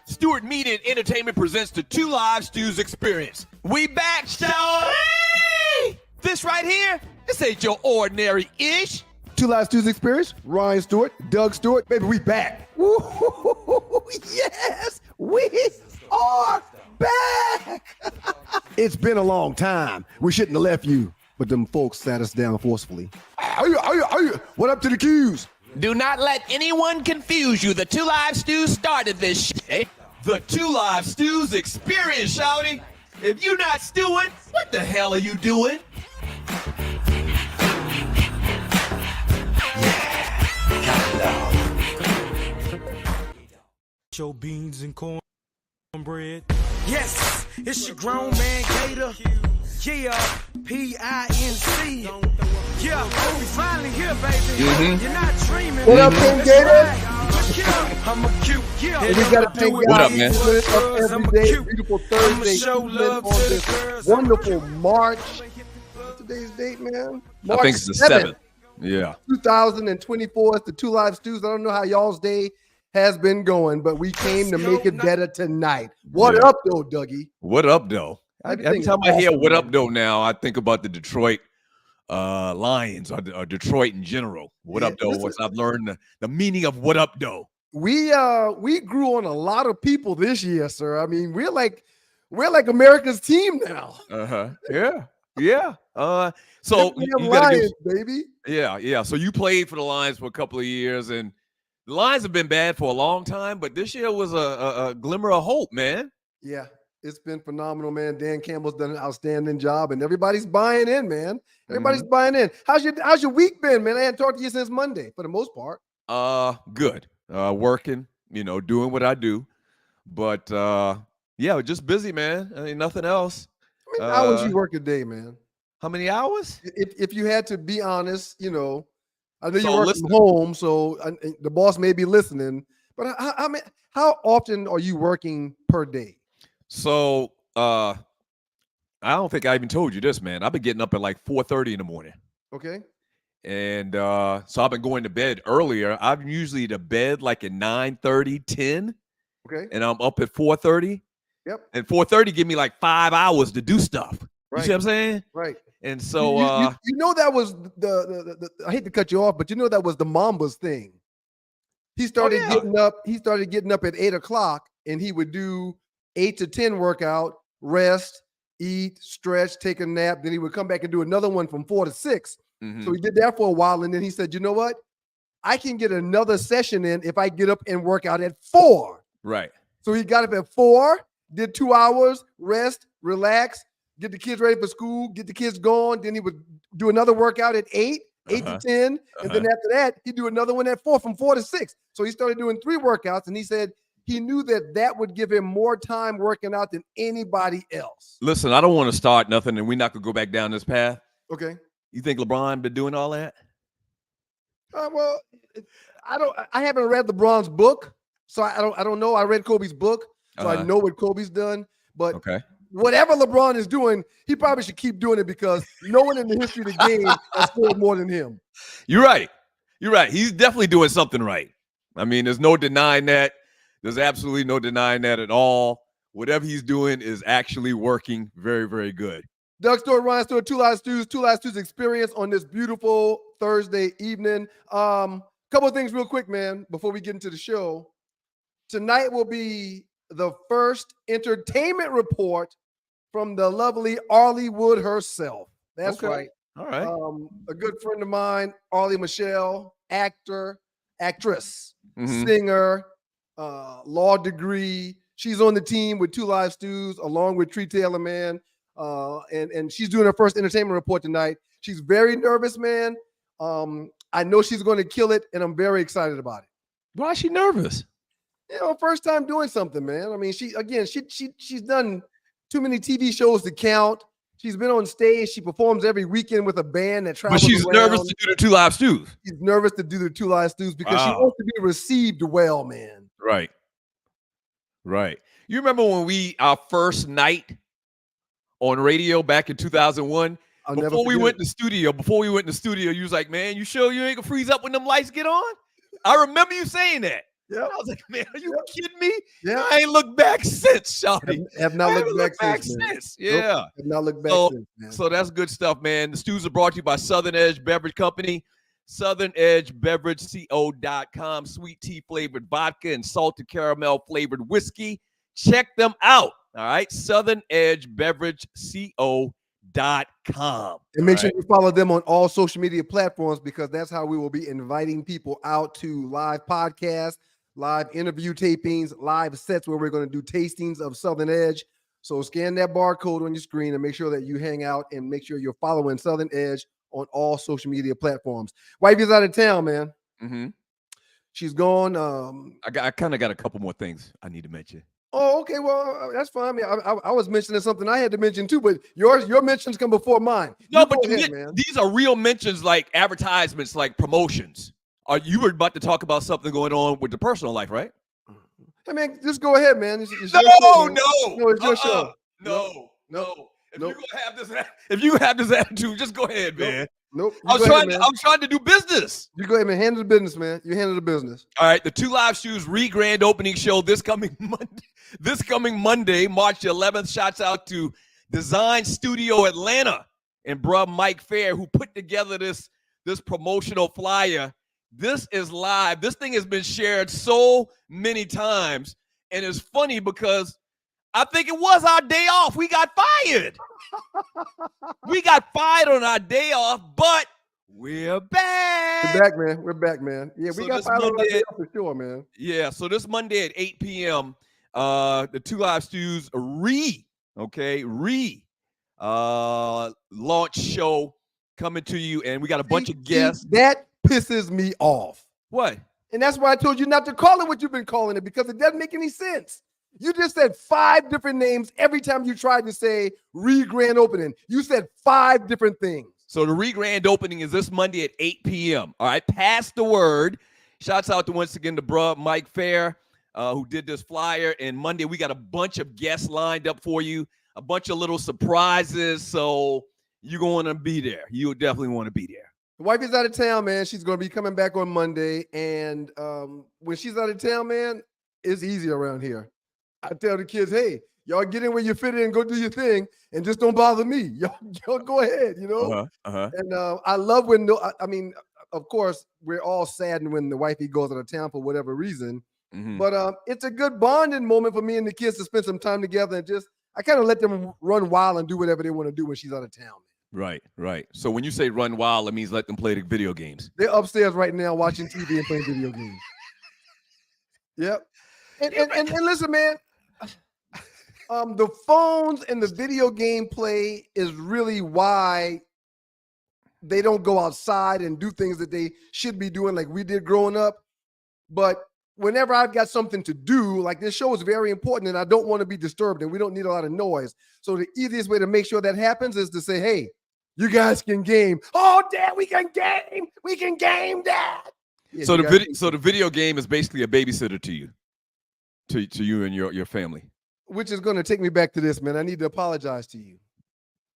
Stewart Media and Entertainment presents the Two Live Stews experience. We back, Shawty! This right here, this ain't your ordinary-ish. Two Live Stews experience, Ryan Stewart, Doug Stewart, baby, we back. Woo-hoo-hoo-hoo. Yes, we are back. It's been a long time. We shouldn't have left you, but them folks sat us down forcefully. What up to the Qs? Do not let anyone confuse you. The Two Live Stews started this shit. The Two Live Stews experience, Shawty. If you're not stewing, what the hell are you doing? Your beans and cornbread. Yes, it's your grown man Gator. Yeah, P-I-N-C. Yeah, we finally here, baby. You're not dreaming. What up, King Gator? I'm a cute, yeah. And we got to thank God What up, man? every day, beautiful Thursday, on this wonderful March. What's today's date, man? March I think it's the 7th. Yeah. 2024. It's the Two Live Stews. I don't know how y'all's day has been going, but we came to make it better tonight. What up, though, Dougie? What up, though? Every time I hear what up, though, now, I think about the Detroit Lions or Detroit in general. What up, though? I've learned the meaning of what up, though. We grew on a lot of people this year, sir. I mean, we're like America's team now. Yeah. So Lions, baby. Yeah. So you played for the Lions for a couple of years, and the Lions have been bad for a long time, but this year was a glimmer of hope, man. Yeah, it's been phenomenal, man. Dan Campbell's done an outstanding job, and everybody's buying in, man. Everybody's buying in. How's your week been, man? I hadn't talked to you since Monday, for the most part. Good. Working, doing what I do. But yeah, just busy, man. I mean, nothing else. How many hours you work a day, man? How many hours? If you had to be honest, I know you work from home, so the boss may be listening. But how often are you working per day? So I don't think I even told you this, man. I've been getting up at like 4:30 in the morning. Okay. And so I've been going to bed earlier. I'm usually to bed like at 9:30, 10. Okay. And I'm up at 4:30. Yep. And 4:30 give me like 5 hours to do stuff. Right. You see what I'm saying? Right. And so that was the I hate to cut you off, but that was the Mamba's thing. He started getting up. He started getting up at 8 o'clock, and he would do 8 to 10 workout, rest, eat, stretch, take a nap. Then he would come back and do another one from 4 to 6. So he did that for a while, and then he said, "You know what? I can get another session in if I get up and work out at 4." Right. So he got up at 4, did 2 hours, rest, relax, get the kids ready for school, get the kids going. Then he would do another workout at 8 to 10. And then after that, he'd do another one at 4 from 4 to 6. So he started doing 3 workouts. And he said he knew that would give him more time working out than anybody else. Listen, I don't want to start nothing and we're not going to go back down this path. Okay. You think LeBron been doing all that? Well, I haven't read LeBron's book. So I don't know. I read Kobe's book. So I know what Kobe's done. But whatever LeBron is doing, he probably should keep doing it because no one in the history of the game has scored more than him. You're right. You're right. He's definitely doing something right. I mean, there's no denying that. There's absolutely no denying that at all. Whatever he's doing is actually working very, very good. Doug Stewart, Ryan Stewart, Two Live Stews experience on this beautiful Thursday evening. Couple of things real quick, man, before we get into the show. Tonight will be the first entertainment report from the lovely Arlie Wood herself. That's okay. right. All right. A good friend of mine, Arlie Michelle, actress, singer, law degree. She's on the team with Two Live Stews along with Tree Taylor, man. And she's doing her first entertainment report tonight. She's very nervous, man. I know she's going to kill it, and I'm very excited about it. Why is she nervous? First time doing something, man. I mean, she's done too many TV shows to count. She's been on stage. She performs every weekend with a band that travels. But she's around. nervous to do the Two Live Stews. She's nervous to do the Two Live Stews because she wants to be received well, man. Right. You remember when our first night on radio back in 2001? Before we went in the studio, you was like, man, you sure you ain't gonna freeze up when them lights get on? I remember you saying that. Yeah. I was like, man, are you kidding me? Yeah. I ain't looked back since, shawty. Have not looked back since. Yeah. Nope. Have not looked back since, man. So that's good stuff, man. The stews are brought to you by Southern Edge Beverage Company. SouthernEdgeBeverageCO.com. Sweet tea flavored vodka and salted caramel flavored whiskey. Check them out. All right. SouthernEdgeBeverageCO.com. And make sure you follow them on all social media platforms because that's how we will be inviting people out to live podcasts, live interview tapings, live sets where we're going to do tastings of Southern Edge. So scan that barcode on your screen and make sure that you hang out and make sure you're following Southern Edge on all social media platforms. Wifey's out of town, man. She's gone. I kind of got a couple more things I need to mention. Oh, okay. Well, that's fine. I mean, I was mentioning something I had to mention too, but your mentions come before mine. No, but these are real mentions, like advertisements, like promotions. You were about to talk about something going on with the personal life, right? Hey, man, just go ahead, man. It's no, it's your show. No. If you have this attitude, just go ahead, man. Nope. I'm trying to do business. You go ahead, man. Handle the business, man. You handle the business. All right. The Two Live Stews re-grand opening show this coming Monday, March 11th. Shouts out to Design Studio Atlanta and bruh Mike Fair, who put together this promotional flyer. This is live. This thing has been shared so many times. And it's funny because I think it was our day off. We got fired. We got fired on our day off, but we're back. We're back, man. Yeah, we got fired on our day off for sure, man. Yeah, so this Monday at 8 p.m., the Two Live Stews launch show coming to you, and we got a bunch of guests. That pisses me off. What? And that's why I told you not to call it what you've been calling it, because it doesn't make any sense. You just said 5 different names every time you tried to say re-grand opening. You said 5 different things. So the re-grand opening is this Monday at 8 p.m. All right, pass the word. Shouts out to, once again, the bruh Mike Fair, who did this flyer. And Monday, we got a bunch of guests lined up for you, a bunch of little surprises. So you're going to be there. You'll definitely want to be there. The wife is out of town, man. She's going to be coming back on Monday. And when she's out of town, man, it's easy around here. I tell the kids, hey, y'all get in where you fit in and go do your thing and just don't bother me. Y'all go ahead, you know? And I love when, I mean, of course, we're all saddened when the wifey goes out of town for whatever reason. But it's a good bonding moment for me and the kids to spend some time together and I kind of let them run wild and do whatever they want to do when she's out of town. Right. So when you say run wild, it means let them play the video games. They're upstairs right now watching TV and playing video games. Yep. And listen, man, the phones and the video game play is really why they don't go outside and do things that they should be doing like we did growing up. But whenever I've got something to do, like this show is very important and I don't want to be disturbed and we don't need a lot of noise. So the easiest way to make sure that happens is to say, hey, you guys can game. Oh, Dad, we can game. We can game, Dad. Yeah, so the video game is basically a babysitter to you. To you and your family. Which is going to take me back to this, man. I need to apologize to you.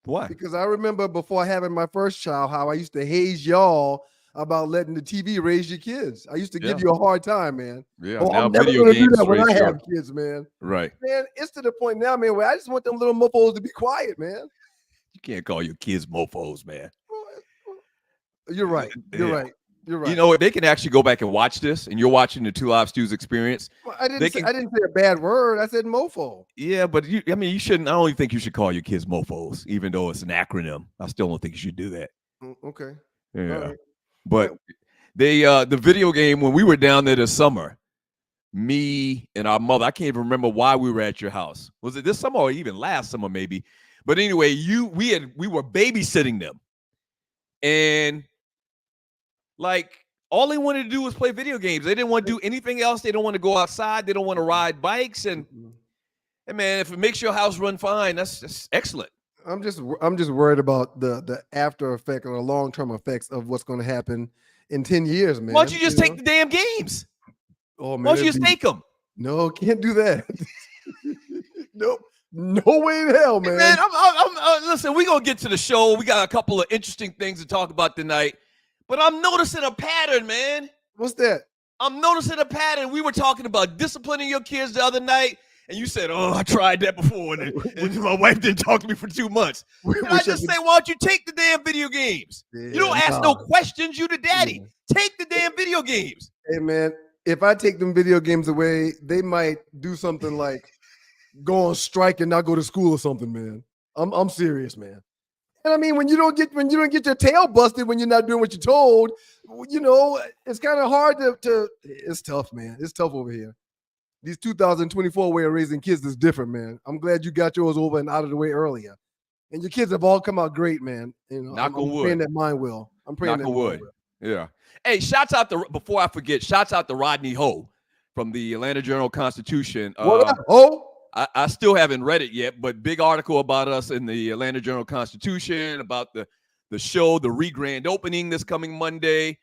Why? Because I remember before having my first child, how I used to haze y'all about letting the TV raise your kids. I used to give Yeah. you a hard time, man. Yeah. Oh, Now I'm never video going to do games that when raise I your- have kids, man. Right. Man, it's to the point now, man, where I just want them little mofos to be quiet, man. You can't call your kids mofos, man. You're right. You're Yeah. right. You're right. You know what? They can actually go back and watch this, and you're watching the Two Live Stews experience. Well, I They didn't say a bad word. I said mofo. Yeah, but you shouldn't. I don't even think you should call your kids mofos, even though it's an acronym. I still don't think you should do that. Okay. Yeah. Right. But they the video game, when we were down there this summer, me and our mother, I can't even remember why we were at your house. Was it this summer or even last summer, maybe? But anyway, we were babysitting them. And like all they wanted to do was play video games. They didn't want to do anything else. They don't want to go outside. They don't want to ride bikes. And man, if it makes your house run fine, that's excellent. I'm just worried about the after effect or the long-term effects of what's going to happen in 10 years, man. Why don't you just take the damn games? Oh man, Why don't you just take them? No, can't do that. Nope. No way in hell, man. Hey, man, listen, we're going to get to the show. We got a couple of interesting things to talk about tonight. But I'm noticing a pattern, man. What's that? I'm noticing a pattern. We were talking about disciplining your kids the other night, and you said, "Oh, I tried that before, and my wife didn't talk to me for 2 months." And I just say, "Why don't you take the damn video games? You don't ask no questions. You the daddy. Take the damn video games." Hey, man, if I take them video games away, they might do something like go on strike and not go to school or something, man. I'm serious, man. And I mean, when you don't get your tail busted when you're not doing what you're told, you know, it's kind of hard to. It's tough, man. It's tough over here. These 2024 way of raising kids is different, man. I'm glad you got yours over and out of the way earlier. And your kids have all come out great, man. You know, I'm praying that mine will. I'm praying that mine will. Yeah. Hey, before I forget, shouts out to Rodney Ho from the Atlanta Journal-Constitution. What up, Ho? I still haven't read it yet, but big article about us in the Atlanta Journal-Constitution about the show, the re-grand opening this coming Monday.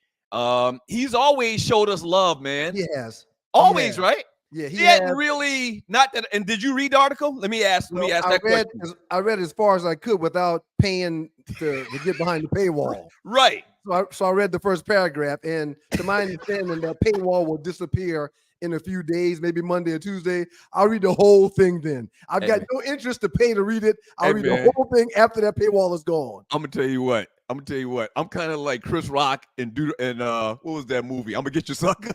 He's always showed us love, man. He has. Always, right? Yeah, he hadn't really not that. And did you read the article? Let me ask that question. I read as far as I could without paying to get behind the paywall. Right. So I read the first paragraph, and to my understanding, the paywall will disappear in a few days, maybe Monday or Tuesday. I'll read the whole thing then. I've got no interest to pay to read it. I'll read the whole thing after that paywall is gone. I'm gonna tell you what. I'm kind of like Chris Rock and what was that movie? I'm gonna get you sucker.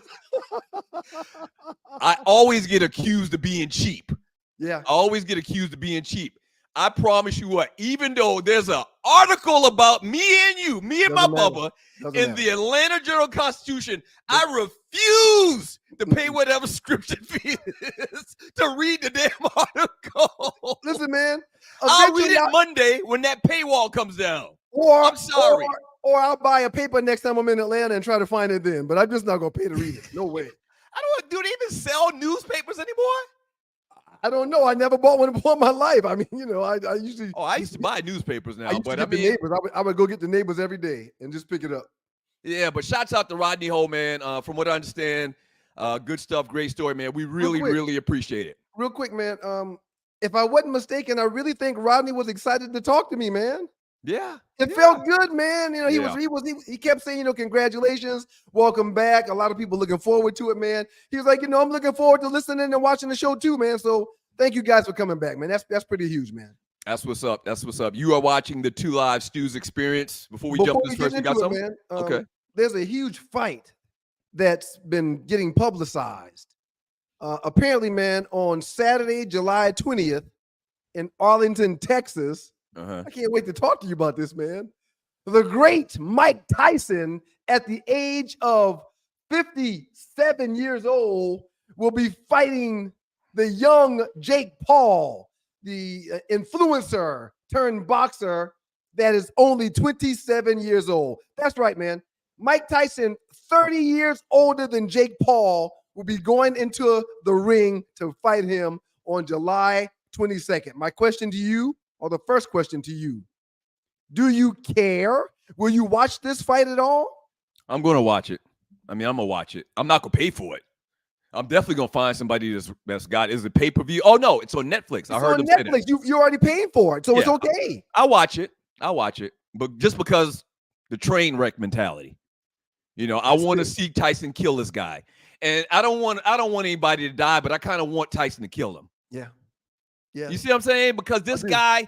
I always get accused of being cheap. Yeah. I always get accused of being cheap. I promise you what, even though there's an article about me and my Bubba in the Atlanta Journal-Constitution, I refuse to pay whatever subscription fee is to read the damn article. Listen, man. I'll read it Monday when that paywall comes down. I'm sorry. Or I'll buy a paper next time I'm in Atlanta and try to find it then. But I'm just not going to pay to read it. No way. Do they even sell newspapers anymore? I don't know. I never bought one before in my life. I mean, you know, I usually. Oh, I used to buy newspapers now, but I mean, I would go get the neighbors every day and just pick it up. Yeah, but shouts out to Rodney Ho, man. From what I understand, good stuff, great story, man. We really appreciate it. Real quick, man. If I wasn't mistaken, I really think Rodney was excited to talk to me, man. Yeah, it felt good, man. You know, he kept saying, you know, congratulations, welcome back. A lot of people looking forward to it, man. He was like, you know, I'm looking forward to listening and watching the show too, man. So thank you guys for coming back, man. That's pretty huge, man. That's what's up. You are watching the Two Live Stews experience. Before we jump this first, you got something? Man, okay. There's a huge fight that's been getting publicized. Apparently, man, on Saturday, July 20th in Arlington, Texas. I can't wait to talk to you about this, man. The great Mike Tyson, at the age of 57 years old, will be fighting the young Jake Paul, the influencer turned boxer that is only 27 years old. That's right, man. Mike Tyson, 30 years older than Jake Paul, will be going into the ring to fight him on July 22nd. My question to you, or the first question to you, do you care? Will you watch this fight at all? I'm going to watch it. I'm going to watch it. I'm not going to pay for it. I'm definitely going to find somebody that's got, is it pay-per-view? Oh, no, it's on Netflix. I heard them say that. You're already paying for it, so it's okay. I'll watch it. But just because the train wreck mentality. You know, I want to see Tyson kill this guy. And I don't want anybody to die, but I kind of want Tyson to kill him. Yeah. Yeah. You see what I'm saying? Because this guy,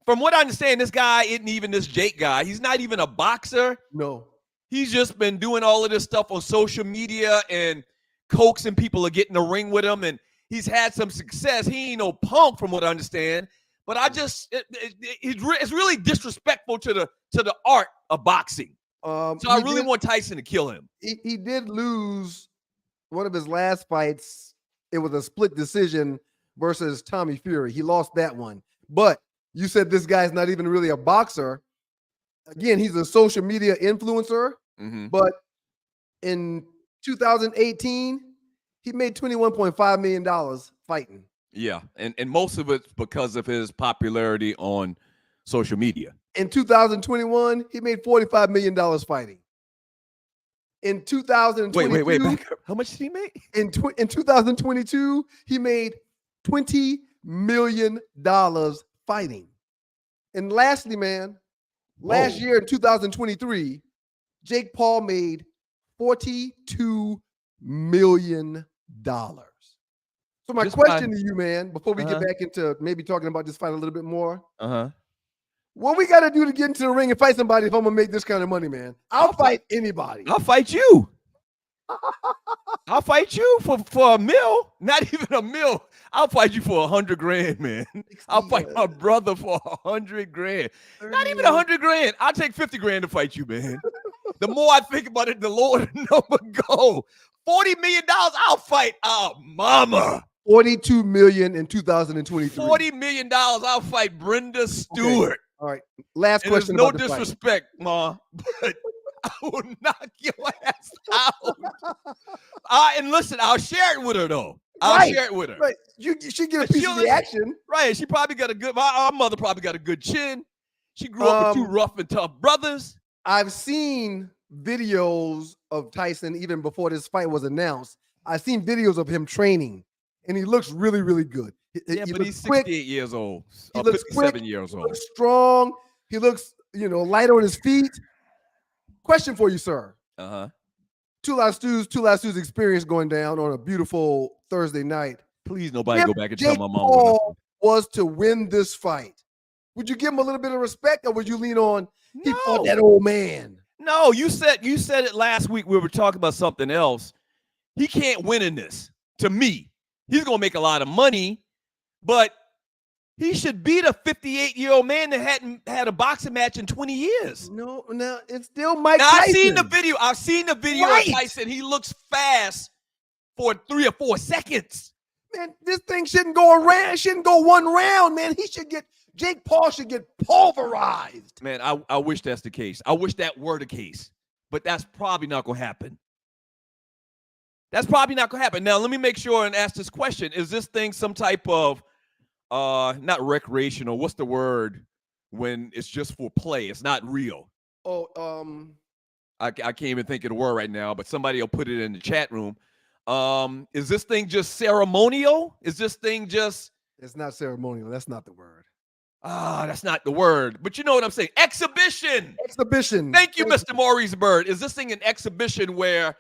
from what I understand, this guy isn't even this Jake guy. He's not even a boxer. No. He's just been doing all of this stuff on social media and coaxing people to get in the ring with him. And he's had some success. He ain't no punk from what I understand. But I just, it's really disrespectful to the art of boxing. So I really want Tyson to kill him. He did lose one of his last fights. It was a split decision versus Tommy Fury. He lost that one. But you said this guy's not even really a boxer. Again, he's a social media influencer. Mm-hmm. But in 2018, he made $21.5 million fighting. Yeah, and most of it's because of his popularity on social media. In 2021, he made $45 million fighting. In 2022, wait, back up. How much did he make? In 2022, he made $20 million fighting. And lastly, man, last year in 2023, Jake Paul made $42 million. So my question to you, man, before we get back into maybe talking about this fight a little bit more, what we got to do to get into the ring and fight somebody if I'm going to make this kind of money, man? I'll fight anybody. I'll fight you. I'll fight you for a mil. Not even a mil. I'll fight you for $100,000, man. I'll fight my brother for $100,000. Not even $100,000. I'll take $50,000 to fight you, man. The more I think about it, the lower the number go. $40 million. I'll fight our mama. $42 million in 2023. $40 million. I'll fight Brenda Stewart. Okay. All right. Last question. No disrespect, Ma, but I will knock your ass out. And listen, I'll share it with her, though. I'll share it with her. Right. She get a piece of the action. Right. She probably got our mother probably got a good chin. She grew up with two rough and tough brothers. I've seen videos of Tyson even before this fight was announced. I've seen videos of him training, and he looks really, really good. Yeah, but he's 68 years old. He looks 57 quick, years old. He looks strong. He looks, light on his feet. Question for you, sir. Two Live Stews experience going down on a beautiful Thursday night. Please, nobody go back and tell my mom. Paul was to win this fight, would you give him a little bit of respect, or would you lean on he fought that old man? No, you said it last week. We were talking about something else. He can't win in this. To me, he's gonna make a lot of money, but he should beat a 58-year-old man that hadn't had a boxing match in 20 years. No, it's still Mike Tyson. I've seen the video of Tyson. He looks fast for 3 or 4 seconds. Man, this thing shouldn't go around. It shouldn't go one round, man. Jake Paul should get pulverized. Man, I wish that's the case. I wish that were the case, but that's probably not going to happen. That's probably not going to happen. Now, let me make sure and ask this question. Is this thing some type of, not recreational, what's the word when it's just for play? It's not real. I can't even think of the word right now, but somebody will put it in the chat room. Is this thing just ceremonial? Is this thing just... It's not ceremonial. That's not the word. That's not the word. But you know what I'm saying. Exhibition. Thank you, Mr. Maurice Bird. Is this thing an exhibition where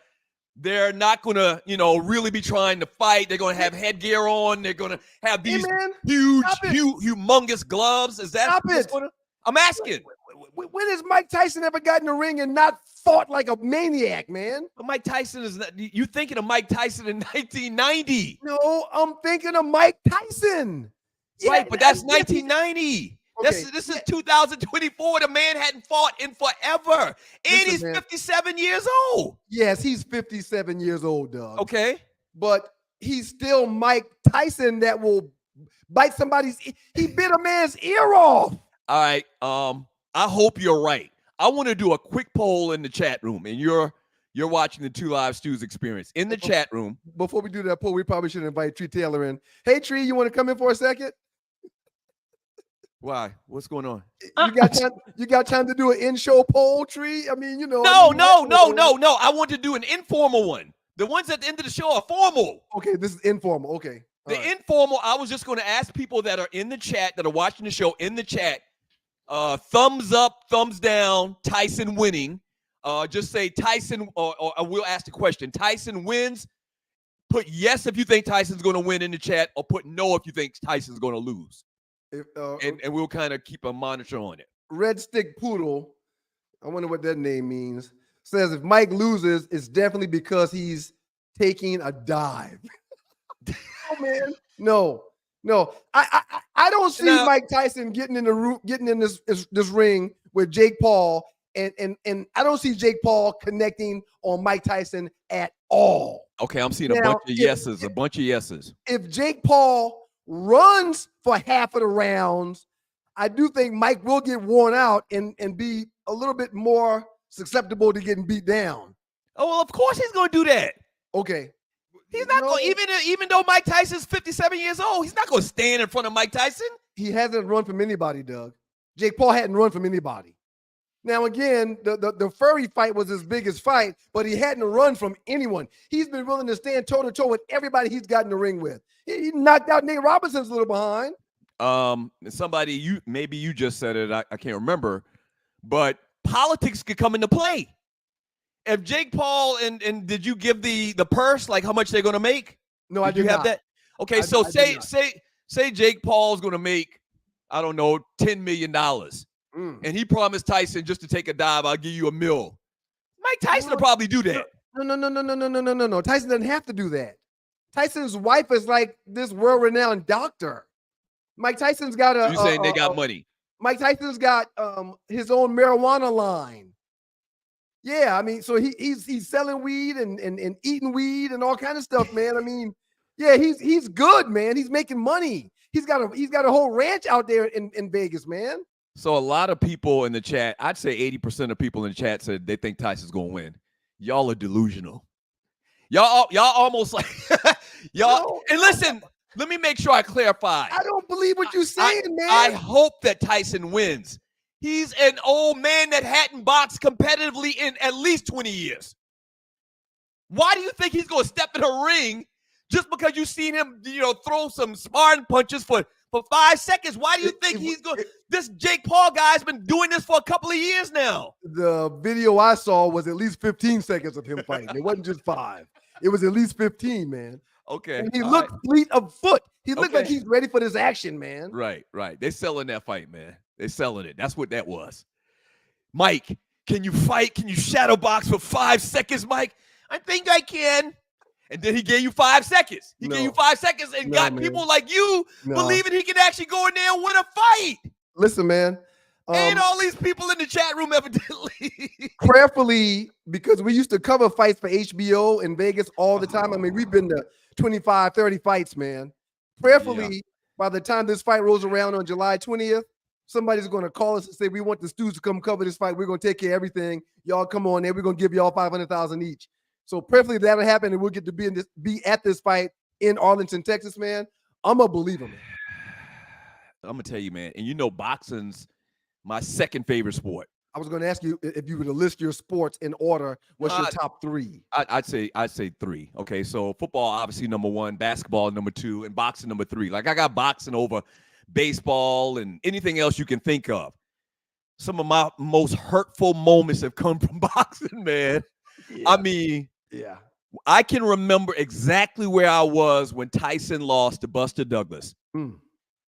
they're not going to, really be trying to fight? They're going to have headgear on. They're going to have these humongous gloves. Is that I'm asking. When has Mike Tyson ever gotten in the ring and not fought like a maniac, man? But Mike Tyson is not, you thinking of Mike Tyson in 1990. No, I'm thinking of Mike Tyson. Right, but that's 1990. Okay. This is 2024. The man hadn't fought in forever. And he's 57 years old. Yes, he's 57 years old, Doug. Okay. But he's still Mike Tyson that will bite somebody's ear. He bit a man's ear off. All right. I hope you're right. I want to do a quick poll in the chat room, and you're watching the Two Live Stews experience in the chat room. Before we do that poll, we probably should invite Tree Taylor in. Hey, Tree, you want to come in for a second? Why? What's going on? You got time to do an in-show poll, Tree? I mean, No. I want to do an informal one. The ones at the end of the show are formal. Okay, this is informal. Okay. Informal, I was just going to ask people that are in the chat, that are watching the show in the chat, thumbs up, thumbs down, Tyson winning. Just say Tyson, or we'll ask the question. Tyson wins. Put yes if you think Tyson's going to win in the chat, or put no if you think Tyson's going to lose. And we'll kind of keep a monitor on it. Red Stick Poodle, I wonder what that name means, says if Mike loses, it's definitely because he's taking a dive. Oh man, no. I don't see Mike Tyson getting in the room, getting in this ring with Jake Paul, and I don't see Jake Paul connecting on Mike Tyson at all. Okay, I'm seeing a bunch of yeses. If Jake Paul runs for half of the rounds, I do think Mike will get worn out and be a little bit more susceptible to getting beat down. Oh, well, of course he's going to do that. Okay. He's not going to, even though Mike Tyson's 57 years old, he's not going to stand in front of Mike Tyson. He hasn't run from anybody, Doug. Jake Paul hadn't run from anybody. Now, again, the Furry fight was his biggest fight, but he hadn't run from anyone. He's been willing to stand toe-to-toe with everybody he's got in the ring with. He knocked out Nate Robinson's a little behind. Somebody, maybe you just said it, I can't remember, but politics could come into play. If Jake Paul and did you give the purse, like how much they're going to make? No, I did not. That? Okay, say Jake Paul's going to make, I don't know, $10 million. And he promised Tyson just to take a dive, I'll give you $1 million. Mike Tyson will probably do that. No. Tyson doesn't have to do that. Tyson's wife is like this world-renowned doctor. Mike Tyson's got You're saying they got money. Mike Tyson's got his own marijuana line. Yeah, I mean, so he's selling weed and eating weed and all kind of stuff, man. I mean, yeah, he's good, man. He's making money. He's got a whole ranch out there in Vegas, man. So a lot of people in the chat, I'd say 80% of people in the chat said they think Tyson's gonna win. Y'all are delusional. Y'all almost like y'all. No. And listen, let me make sure I clarify. I don't believe what you're saying, man. I hope that Tyson wins. He's an old man that hadn't boxed competitively in at least 20 years. Why do you think he's gonna step in a ring just because you've seen him, throw some sparring punches for 5 seconds? Why do you think he's going? This Jake Paul guy's been doing this for a couple of years now. The video I saw was at least 15 seconds of him fighting. It wasn't just 5. It was at least 15, man. Okay. And he looked fleet of foot. He looked like he's ready for this action, man. Right. They're selling that fight, man. They're selling it. That's what that was. Mike, can you fight? Can you shadow box for 5 seconds, Mike? I think I can. And then he gave you 5 seconds. He gave you 5 seconds and got people like you believing he can actually go in there and win a fight. Listen, man. And all these people in the chat room evidently. Prayerfully, because we used to cover fights for HBO in Vegas all the time. I mean, we've been to 25, 30 fights, man. Prayerfully, by the time this fight rolls around on July 20th, somebody's going to call us and say, we want the Stews to come cover this fight. We're going to take care of everything. Y'all come on there. We're going to give y'all $500,000 each. So prayerfully that'll happen and we'll get to be at this fight in Arlington, Texas, man. I'm a believer, man. I'm going to tell you, man. And boxing's my second favorite sport. I was going to ask you if you were to list your sports in order. What's your top 3? I'd say 3. Okay, so football obviously number 1, basketball number 2, and boxing number 3. Like I got boxing over baseball and anything else you can think of. Some of my most hurtful moments have come from boxing, man. Yeah. I mean, I can remember exactly where I was when Tyson lost to Buster Douglas.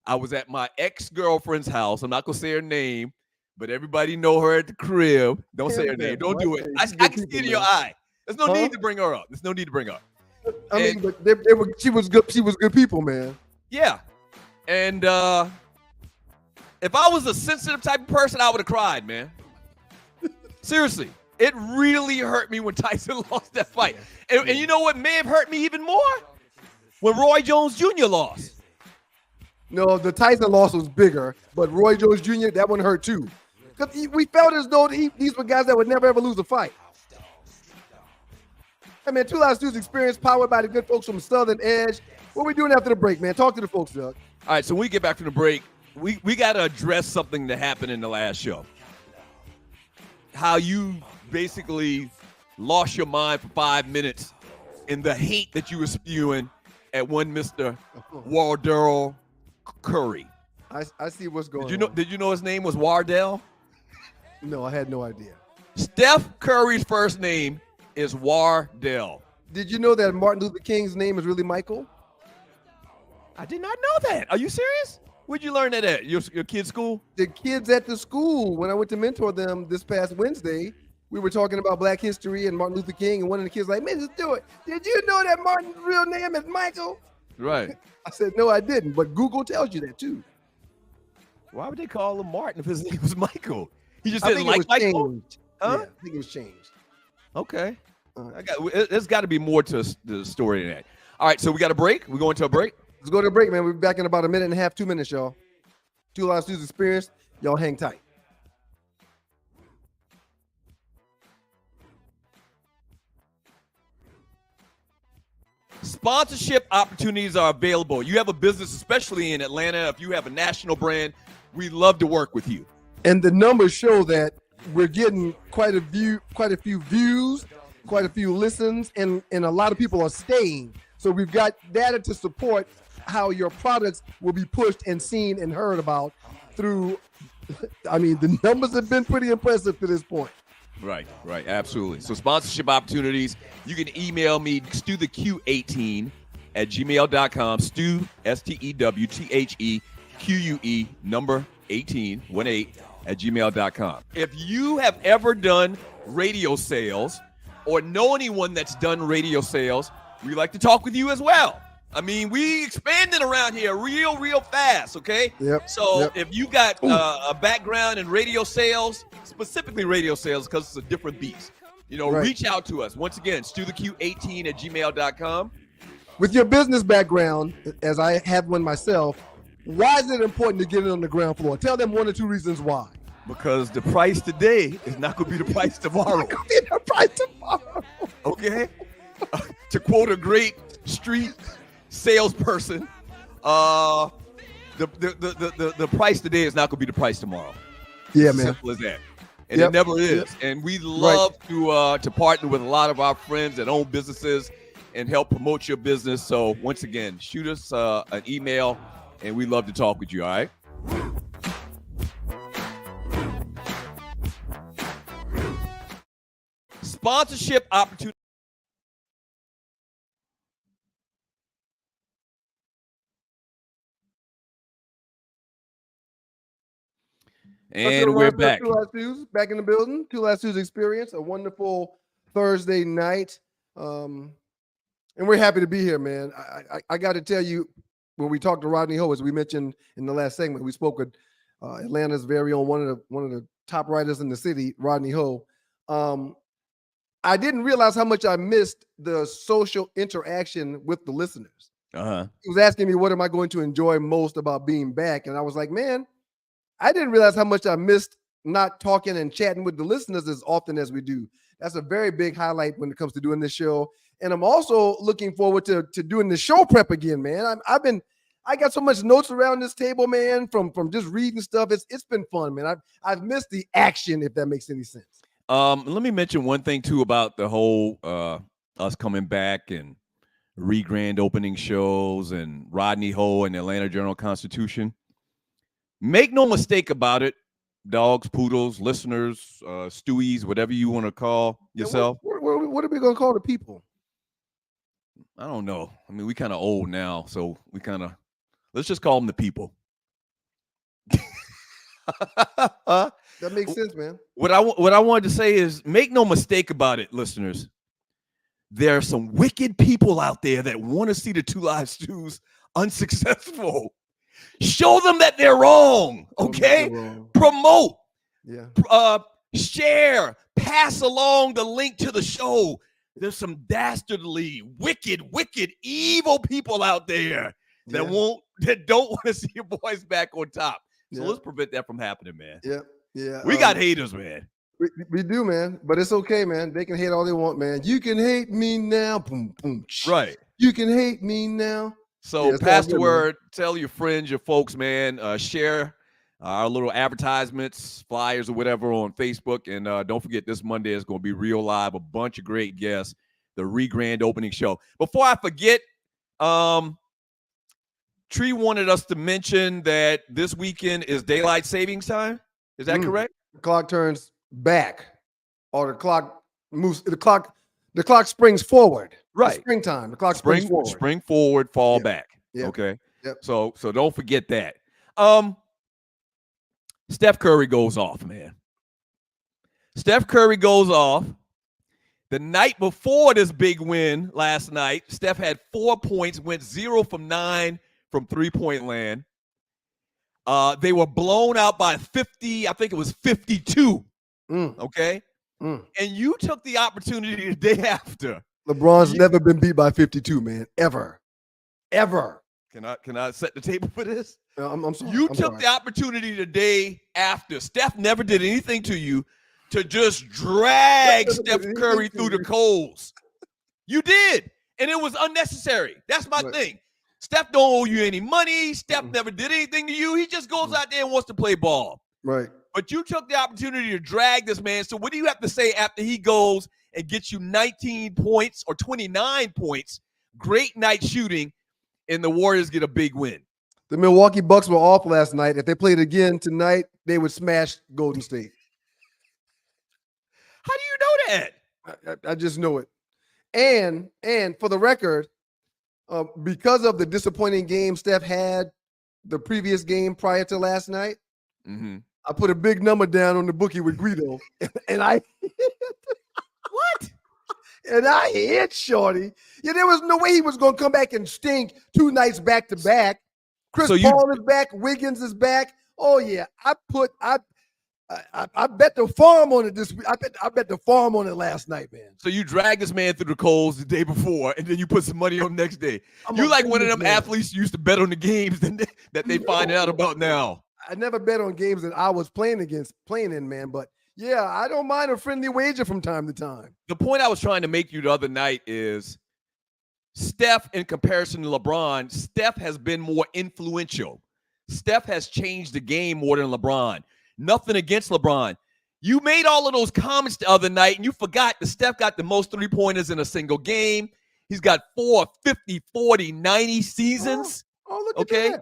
I was at my ex-girlfriend's house. I'm not going to say her name, but everybody know her at the crib. Don't say her name. Don't do it. I can see it in your eye. There's no need to bring her up. There's no need to bring her up. I mean, but she was good. She was good people, man. Yeah. And if I was a sensitive type of person, I would have cried, man. Seriously. It really hurt me when Tyson lost that fight. And you know what may have hurt me even more? When Roy Jones Jr. lost. No, the Tyson loss was bigger, but Roy Jones Jr., that one hurt too. Because we felt as though these were guys that would never, ever lose a fight. Hey, man, 2 Loud Stews experience powered by the good folks from Southern Edge. What are we doing after the break, man? Talk to the folks, Doug. All right, so when we get back from the break, we got to address something that happened in the last show. How you basically lost your mind for 5 minutes in the hate that you were spewing at one Mr. Wardell Curry. I see what's going on. Did you know his name was Wardell? No, I had no idea. Steph Curry's first name is Wardell. Did you know that Martin Luther King's name is really Michael? I did not know that. Are you serious? Where'd you learn that at? Your kid's school? The kids at the school, when I went to mentor them this past Wednesday, we were talking about Black history and Martin Luther King, and one of the kids like, Mrs. Stewart, did you know that Martin's real name is Michael? Right. I said, no, I didn't, but Google tells you that too. Why would they call him Martin if his name was Michael? He just I didn't think like it was Michael? changed. Huh? Yeah, I think it was changed. Okay. There's got to be more to the story than that. All right, so we got a break. We're going to a break. Let's go to a break, man. We'll be back in about a minute and a half, 2 minutes, y'all. 2 Live Stews Experience. Y'all hang tight. Sponsorship opportunities are available. You have a business, especially in Atlanta. If you have a national brand, we love to work with you. And the numbers show that we're getting quite a few views, quite a few listens, and a lot of people are staying. So we've got data to support how your products will be pushed and seen and heard about through. I mean, the numbers have been pretty impressive to this point. Right, absolutely. So sponsorship opportunities, you can email me, stewtheq18 at gmail.com, Stew, STEWTHEQUE, number 18 at gmail.com. If you have ever done radio sales or know anyone that's done radio sales, we'd like to talk with you as well. I mean, we expanding around here real fast, okay? Yep. So if you got a background in radio sales, specifically radio sales, because it's a different beast, reach out to us. Once again, stewtheq18 at gmail.com. With your business background, as I have one myself, why is it important to get it on the ground floor? Tell them 1 or 2 reasons why. Because the price today is not going to be the price tomorrow. It's not going to be the price tomorrow. Okay? To quote a great street salesperson, the price today is not going to be the price tomorrow. Yeah, it's man. Simple as that. And it never is. Yep. And we love to partner with a lot of our friends that own businesses and help promote your business. So once again, shoot us an email, and we love to talk with you. All right. Sponsorship opportunity. And we're back. Back in the building. 2 Live Stews Experience, a wonderful Thursday night. And we're happy to be here, man. I got to tell you, when we talked to Rodney Ho, as we mentioned in the last segment, we spoke with Atlanta's very own one of the top writers in the city, Rodney Ho. I didn't realize how much I missed the social interaction with the listeners. He was asking me, what am I going to enjoy most about being back? And I was like, man, I didn't realize how much I missed not talking and chatting with the listeners as often as we do. That's a very big highlight when it comes to doing this show. And I'm also looking forward to doing the show prep again, man. I got so much notes around this table, man, from just reading stuff. It's been fun, man. I've missed the action, if that makes any sense. Let me mention one thing too about the whole us coming back and re-grand opening shows and Rodney Ho and the Atlanta Journal-Constitution. Make no mistake about it, dogs, poodles, listeners, stewies, whatever you want to call yourself. What are we going to call the people? I don't know. I mean, we kind of old now, so let's just call them the people. That makes sense, man. What I wanted to say is, make no mistake about it, listeners. There are some wicked people out there that want to see the 2 Live Stews unsuccessful. Show them that they're wrong, okay? Promote, share, pass along the link to the show. There's some dastardly, wicked, evil people out there that don't want to see your boys back on top. So let's prevent that from happening, man. Yeah. We got haters, man. We do, man. But it's okay, man. They can hate all they want, man. You can hate me now. Boom, boom. Right. You can hate me now. So pass the word. Tell your friends, your folks, man. Share our little advertisements, flyers, or whatever on Facebook. And don't forget, this Monday is going to be real live. A bunch of great guests. The re-grand opening show. Before I forget, Tree wanted us to mention that this weekend is daylight savings time. Is that correct? The clock turns back or the clock moves. The clock springs forward. Right. It's springtime. The clock springs forward. Spring forward, fall Yep. back. Yep. Okay. Yep. So don't forget that. Steph Curry goes off, man. Steph Curry goes off. The night before this big win last night, Steph had 4 points, went 0 from 9 from three-point land. They were blown out by 50. I think it was 52. Okay. And you took the opportunity the day after. LeBron's never been beat by 52, man. Ever. Can I set the table for this? I'm sorry. You took the opportunity the day after. Steph never did anything to you to just drag Steph Curry through the coals. You did. And it was unnecessary. That's my thing. Steph don't owe you any money. Steph never did anything to you. He just goes out there and wants to play ball. Right. But you took the opportunity to drag this man. So what do you have to say after he goes and gets you 19 points or 29 points? Great night shooting, and the Warriors get a big win. The Milwaukee Bucks were off last night. If they played again tonight, they would smash Golden State. How do you know that? I just know it. And for the record, because of the disappointing game Steph had the previous game prior to last night, I put a big number down on the bookie with Guido, and I what? And I hit Shorty. Yeah, there was no way he was going to come back and stink 2 nights back to back. Chris Paul is back. Wiggins is back. Oh yeah, I bet the farm on it this week. I bet the farm on it last night, man. So you dragged this man through the coals the day before, and then you put some money on the next day. You like one of them athletes who used to bet on the games that they find out about now. I never bet on games that I was playing in, man. But yeah, I don't mind a friendly wager from time to time. The point I was trying to make you the other night is Steph, in comparison to LeBron, Steph has been more influential. Steph has changed the game more than LeBron. Nothing against LeBron. You made all of those comments the other night, and you forgot that Steph got the most three-pointers in a single game. He's got 4 50, 40, 90 seasons. Look at that.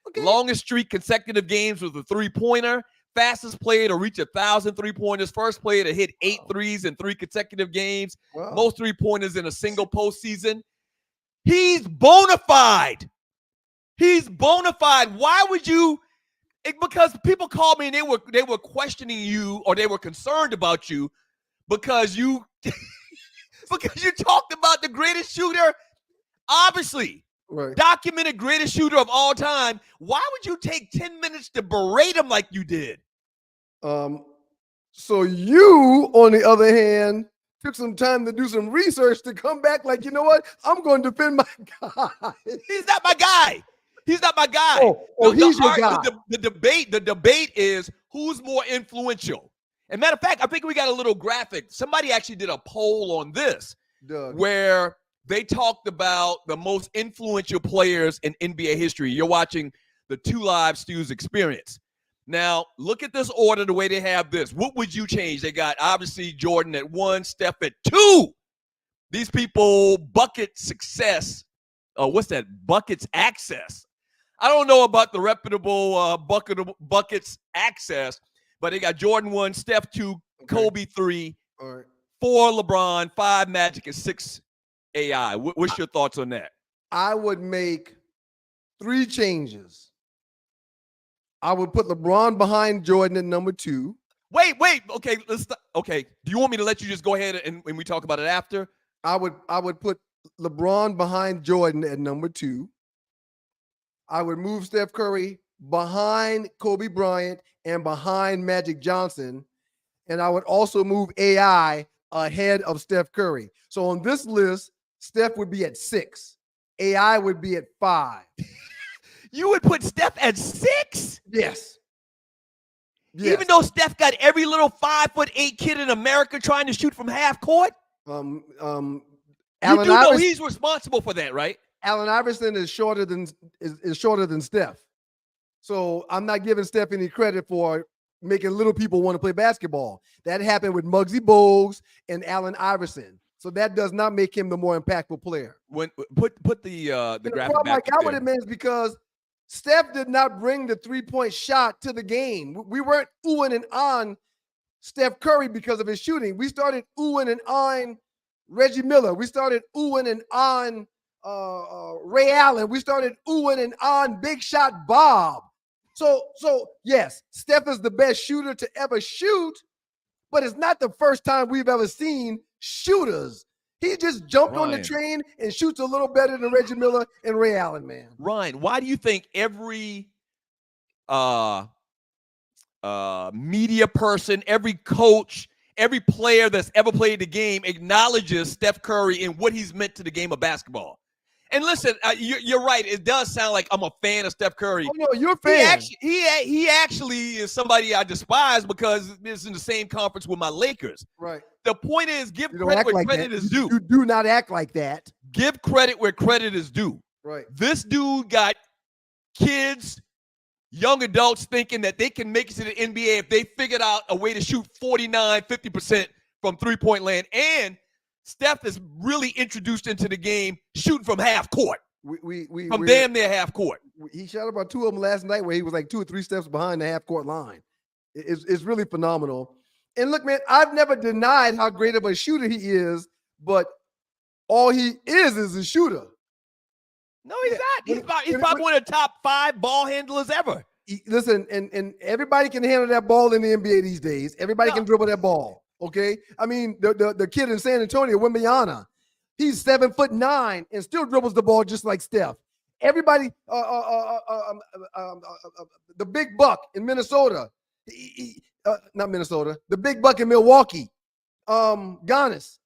Okay. Longest streak consecutive games with a three-pointer. Fastest player to reach 1,000 three-pointers. First player to hit 8 threes in 3 consecutive games. Wow. Most three-pointers in a single postseason. He's bona fide. Why would you? Because people called me and they were questioning you, or they were concerned about you because you talked about the greatest shooter, obviously. Right. Documented greatest shooter of all time. Why would you take 10 minutes to berate him like you did? So you, on the other hand, took some time to do some research to come back like, you know what? I'm going to defend my guy. He's not my guy. He's your guy. The debate is who's more influential. And matter of fact, I think we got a little graphic. Somebody actually did a poll on this where they talked about the most influential players in NBA history. You're watching the 2 Live Stews experience. Now, look at this order, the way they have this. What would you change? They got, obviously, Jordan at 1, Steph at 2. These people, bucket success. What's that? Buckets access. I don't know about the reputable buckets access, but they got Jordan 1, Steph 2, Kobe 3, 4 LeBron, 5 Magic, and 6 AI. What's your thoughts on that? I would make 3 changes. I would put LeBron behind Jordan at number 2. Wait. Okay, okay. Do you want me to let you just go ahead and we talk about it after? I would put LeBron behind Jordan at number 2. I would move Steph Curry behind Kobe Bryant and behind Magic Johnson. And I would also move AI ahead of Steph Curry. So on this list, Steph would be at 6. AI would be at 5. You would put Steph at 6? Yes. Even though Steph got every little 5'8" kid in America trying to shoot from half court? You do know he's responsible for that, right? Allen Iverson is shorter than Steph. So I'm not giving Steph any credit for making little people want to play basketball. That happened with Muggsy Bogues and Allen Iverson. So that does not make him the more impactful player. When put the graphic problem back. I got with it, man, is because Steph did not bring the 3-point shot to the game. We weren't oohing and on Steph Curry because of his shooting. We started oohing and ahhing Reggie Miller. We started oohing and ahhing Ray Allen. We started oohing and ahhing Big Shot Bob. So yes, Steph is the best shooter to ever shoot, but it's not the first time we've ever seen shooters. He just jumped on the train and shoots a little better than Reggie Miller and Ray Allen, man. Ryan, why do you think every media person, every coach, every player that's ever played the game acknowledges Steph Curry and what he's meant to the game of basketball? And listen, you're right. It does sound like I'm a fan of Steph Curry. Oh, no, you're a fan. He actually is somebody I despise because it's in the same conference with my Lakers. Right. The point is, give credit where credit is due. You do not act like that. Give credit where credit is due. Right. This dude got kids, young adults thinking that they can make it to the NBA if they figured out a way to shoot 49, 50% from three-point land. And Steph is really introduced into the game shooting from half court. From damn near half court. He shot about 2 of them last night where he was like 2 or 3 steps behind the half court line. It's really phenomenal. And look, man, I've never denied how great of a shooter he is, but all he is a shooter. No, he's not. He's probably one of the top 5 ball handlers ever. Listen, and everybody can handle that ball in the NBA these days. Everybody can dribble that ball. Okay, I mean the kid in San Antonio, Wembanyama, he's 7'9" and still dribbles the ball just like Steph. Everybody, the big buck in Minnesota, not Minnesota, the big buck in Milwaukee, Giannis,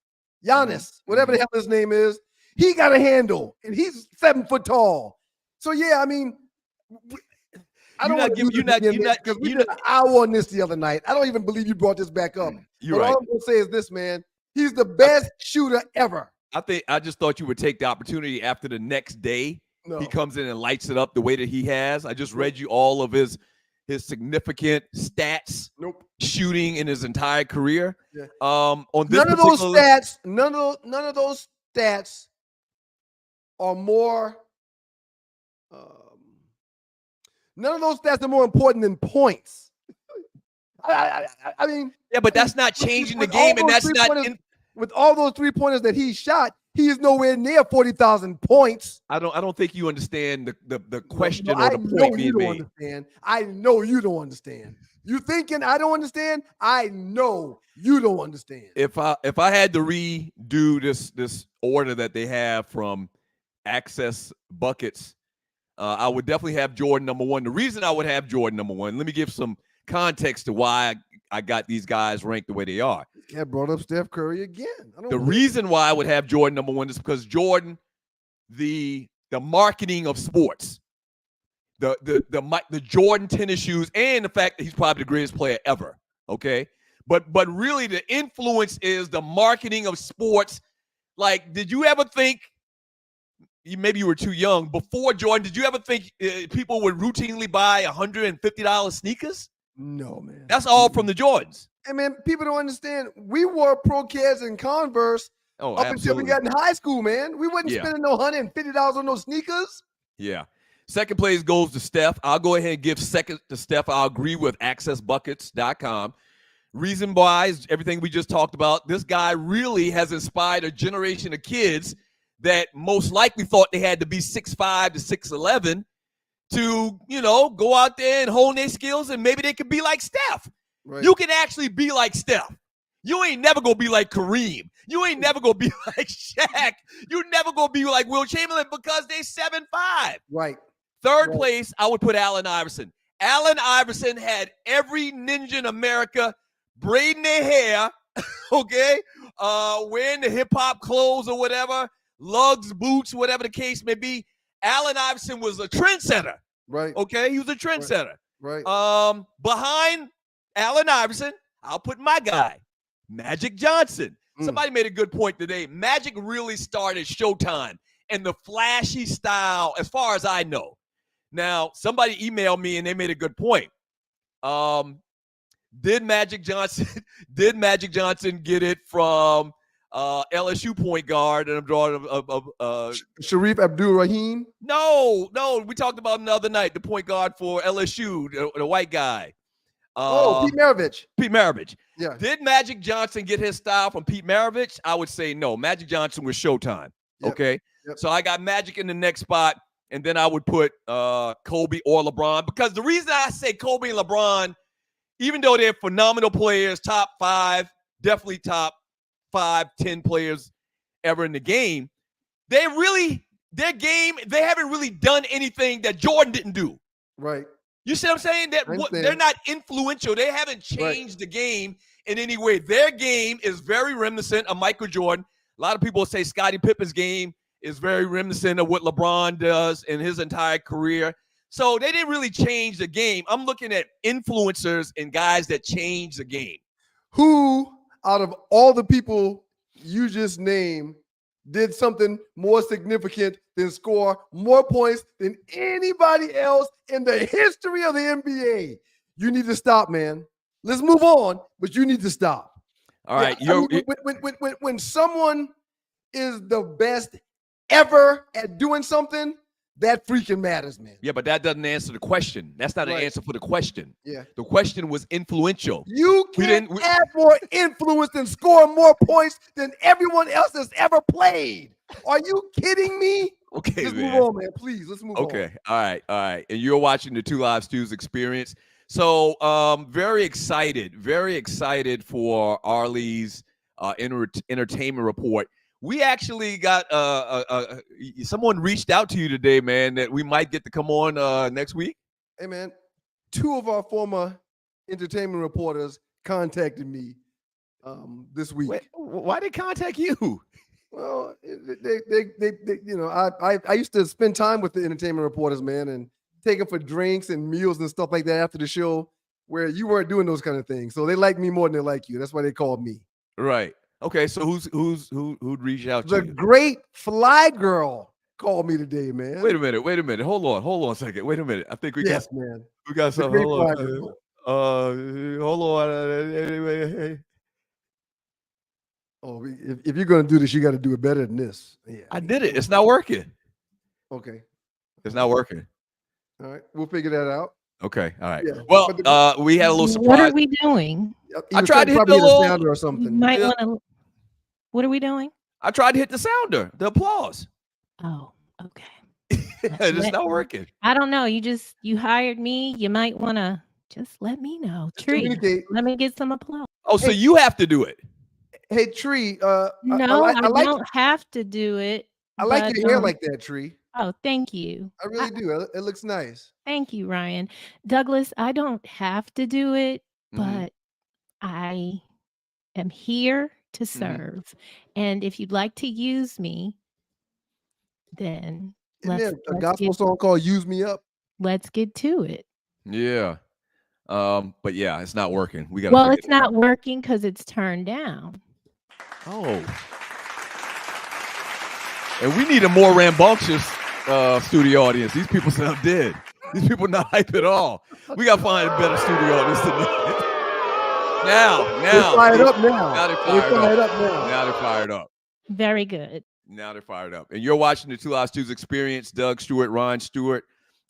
whatever the hell his name is, he got a handle and he's 7 foot tall. So yeah, I mean. I don't want to because we did an hour on this the other night. I don't even believe you brought this back up. You're right. All I'm gonna say is this, man. He's the best shooter ever. I just thought you would take the opportunity after the next day. No. He comes in and lights it up the way that he has. I just read you all of his significant stats, shooting in his entire career. Yeah. On this none of those stats are more. None of those stats are more important than points. I mean, yeah, but that's not changing the game, and that's not with all those 3-pointers that he shot. He is nowhere near 40,000 points. I don't think you understand the question or the point being made. I know you don't understand. You thinking I don't understand? I know you don't understand. If I had to redo this order that they have from access buckets, I would definitely have Jordan number 1. The reason I would have Jordan number 1, let me give some context to why I got these guys ranked the way they are. Yeah, brought up Steph Curry again. The reason why I would have Jordan number 1 is because Jordan, the marketing of sports, the Jordan tennis shoes, and the fact that he's probably the greatest player ever. Okay, but really the influence is the marketing of sports. Like, did you ever think? Maybe you were too young. Before Jordan, did you ever think people would routinely buy $150 sneakers? No, man. That's all from the Jordans. Hey, man, people don't understand. We wore Pro Kids and Converse up until we got in high school, man. We wasn't spending no $150 on those sneakers. Yeah. Second place goes to Steph. I'll go ahead and give second to Steph. I'll agree with accessbuckets.com. Reason why is everything we just talked about. This guy really has inspired a generation of kids that most likely thought they had to be 6'5" to 6'11" to, go out there and hone their skills, and maybe they could be like Steph. Right. You can actually be like Steph. You ain't never going to be like Kareem. You ain't never going to be like Shaq. You never going to be like Will Chamberlain because they 7'5". Right. Third place, I would put Allen Iverson. Allen Iverson had every ninja in America braiding their hair, okay, wearing the hip-hop clothes or whatever, lugs, boots, whatever the case may be. Allen Iverson was a trendsetter. Right. Okay, he was a trendsetter. Right. Behind Allen Iverson, I'll put my guy, Magic Johnson. Somebody made a good point today. Magic really started Showtime and the flashy style, as far as I know. Now, somebody emailed me and they made a good point. Did Magic Johnson get it from LSU point guard, and I'm drawing Sharif Abdul-Rahim? No, we talked about him the other night, the point guard for LSU, the white guy. Pete Maravich. Pete Maravich. Yeah. Did Magic Johnson get his style from Pete Maravich? I would say no. Magic Johnson was Showtime. Yep. Okay. Yep. So I got Magic in the next spot, and then I would put Kobe or LeBron, because the reason I say Kobe and LeBron, even though they're phenomenal players, top 5, definitely top 5, 10 players ever in the game, they haven't really done anything that Jordan didn't do. Right. You see what I'm saying? They're not influential. They haven't changed the game in any way. Their game is very reminiscent of Michael Jordan. A lot of people say Scottie Pippen's game is very reminiscent of what LeBron does in his entire career. So they didn't really change the game. I'm looking at influencers and guys that change the game. Who, out of all the people you just named, did something more significant than score more points than anybody else in the history of the NBA? You need to stop, man. Let's move on, but you need to stop. All right. When someone is the best ever at doing something, that freaking matters, man. Yeah, but that doesn't answer the question. That's not an answer for the question. Yeah. The question was influential. You can't have more influence than score more points than everyone else that's ever played. Are you kidding me? Okay, let's move on, man. Please, let's move on. Okay, all right. And you're watching the Two Live Stews experience. So very excited for Arlie's entertainment report. We actually got someone reached out to you today, man, that we might get to come on next week. Hey, man, 2 of our former entertainment reporters contacted me this week. Wait, why did they contact you? Well, they you know, I used to spend time with the entertainment reporters, man, and take them for drinks and meals and stuff like that after the show, where you weren't doing those kind of things. So they like me more than they like you. That's why they called me. Right. Okay, so who'd reach out to you? The great Fly Girl called me today, man. Wait a minute. Hold on a second. Wait a minute. I think we got something. Hold on. Oh, if you're gonna do this, you got to do it better than this. Yeah, I did it. It's not working. Okay, it's not working. All right, we'll figure that out. Okay, all right. Yeah. Well, we had a little surprise. What are we doing? I tried to hit the little sounder or something. You might want to. What are we doing? I tried to hit the sounder, the applause. Oh, okay. It's not working. I don't know. You hired me. You might want to just let me know. Tree, let me get some applause. Oh, so you have to do it. Hey, Tree. No, I don't have to do it. I like your hair like that, Tree. Oh, thank you. I really do. It looks nice. Thank you, Ryan. Douglas, I don't have to do it, but I am here to serve. And if you'd like to use me, then Isn't there a gospel song called "Use Me Up"? Let's get to it. Yeah. But yeah, it's not working. We got. Well, it's not working because it's turned down. Oh. And we need a more rambunctious studio audience. These people sound dead. These people not hype at all. We got to find a better studio audience than that. Now. They're fired up now. Now they're fired up. Very good. Now they're fired up. And you're watching the Two Live Stews experience. Doug Stewart, Ryan Stewart.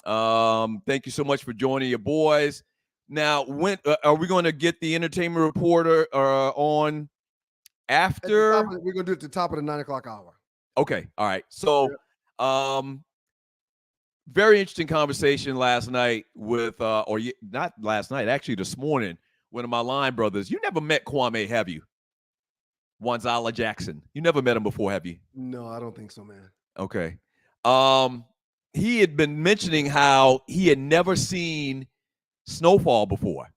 Thank you so much for joining your boys. Now, when are we going to get the entertainment reporter on after? We're going to do it at the top of the 9 o'clock hour. Okay. All right. So, very interesting conversation last night with, not last night, actually this morning, one of my line brothers. You never met Kwame, have you? Wanzala Jackson. You never met him before, have you? No, I don't think so, man. Okay. He had been mentioning how he had never seen Snowfall before.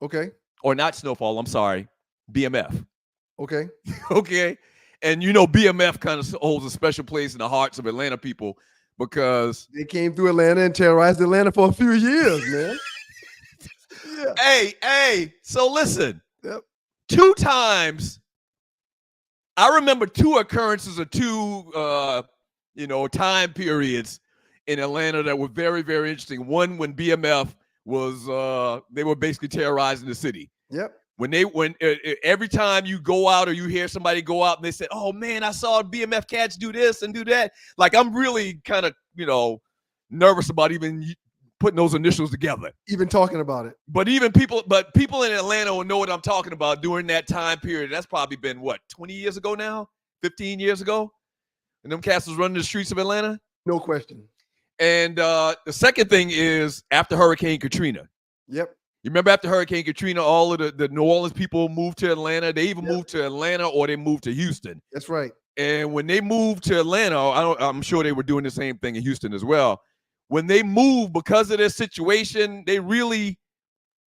Okay. Or not Snowfall, I'm sorry, BMF. Okay. Okay. And you know, BMF kind of holds a special place in the hearts of Atlanta people because they came through Atlanta and terrorized Atlanta for a few years, man. Yeah. Hey, so listen. Yep. 2 times, I remember 2 occurrences of 2 time periods in Atlanta that were very, very interesting. One when BMF was they were basically terrorizing the city. Yep. When every time you go out or you hear somebody go out and they say, "Oh man, I saw BMF cats do this and do that," like I'm really kind of nervous about even putting those initials together. Even talking about it. But people in Atlanta will know what I'm talking about during that time period. That's probably been what, 20 years ago now? 15 years ago? And them cats was running the streets of Atlanta? No question. And the second thing is after Hurricane Katrina. Yep. You remember after Hurricane Katrina, all of the New Orleans people moved to Atlanta. They either moved to Atlanta or they moved to Houston. That's right. And when they moved to Atlanta, I'm sure they were doing the same thing in Houston as well. When they moved, because of their situation, they really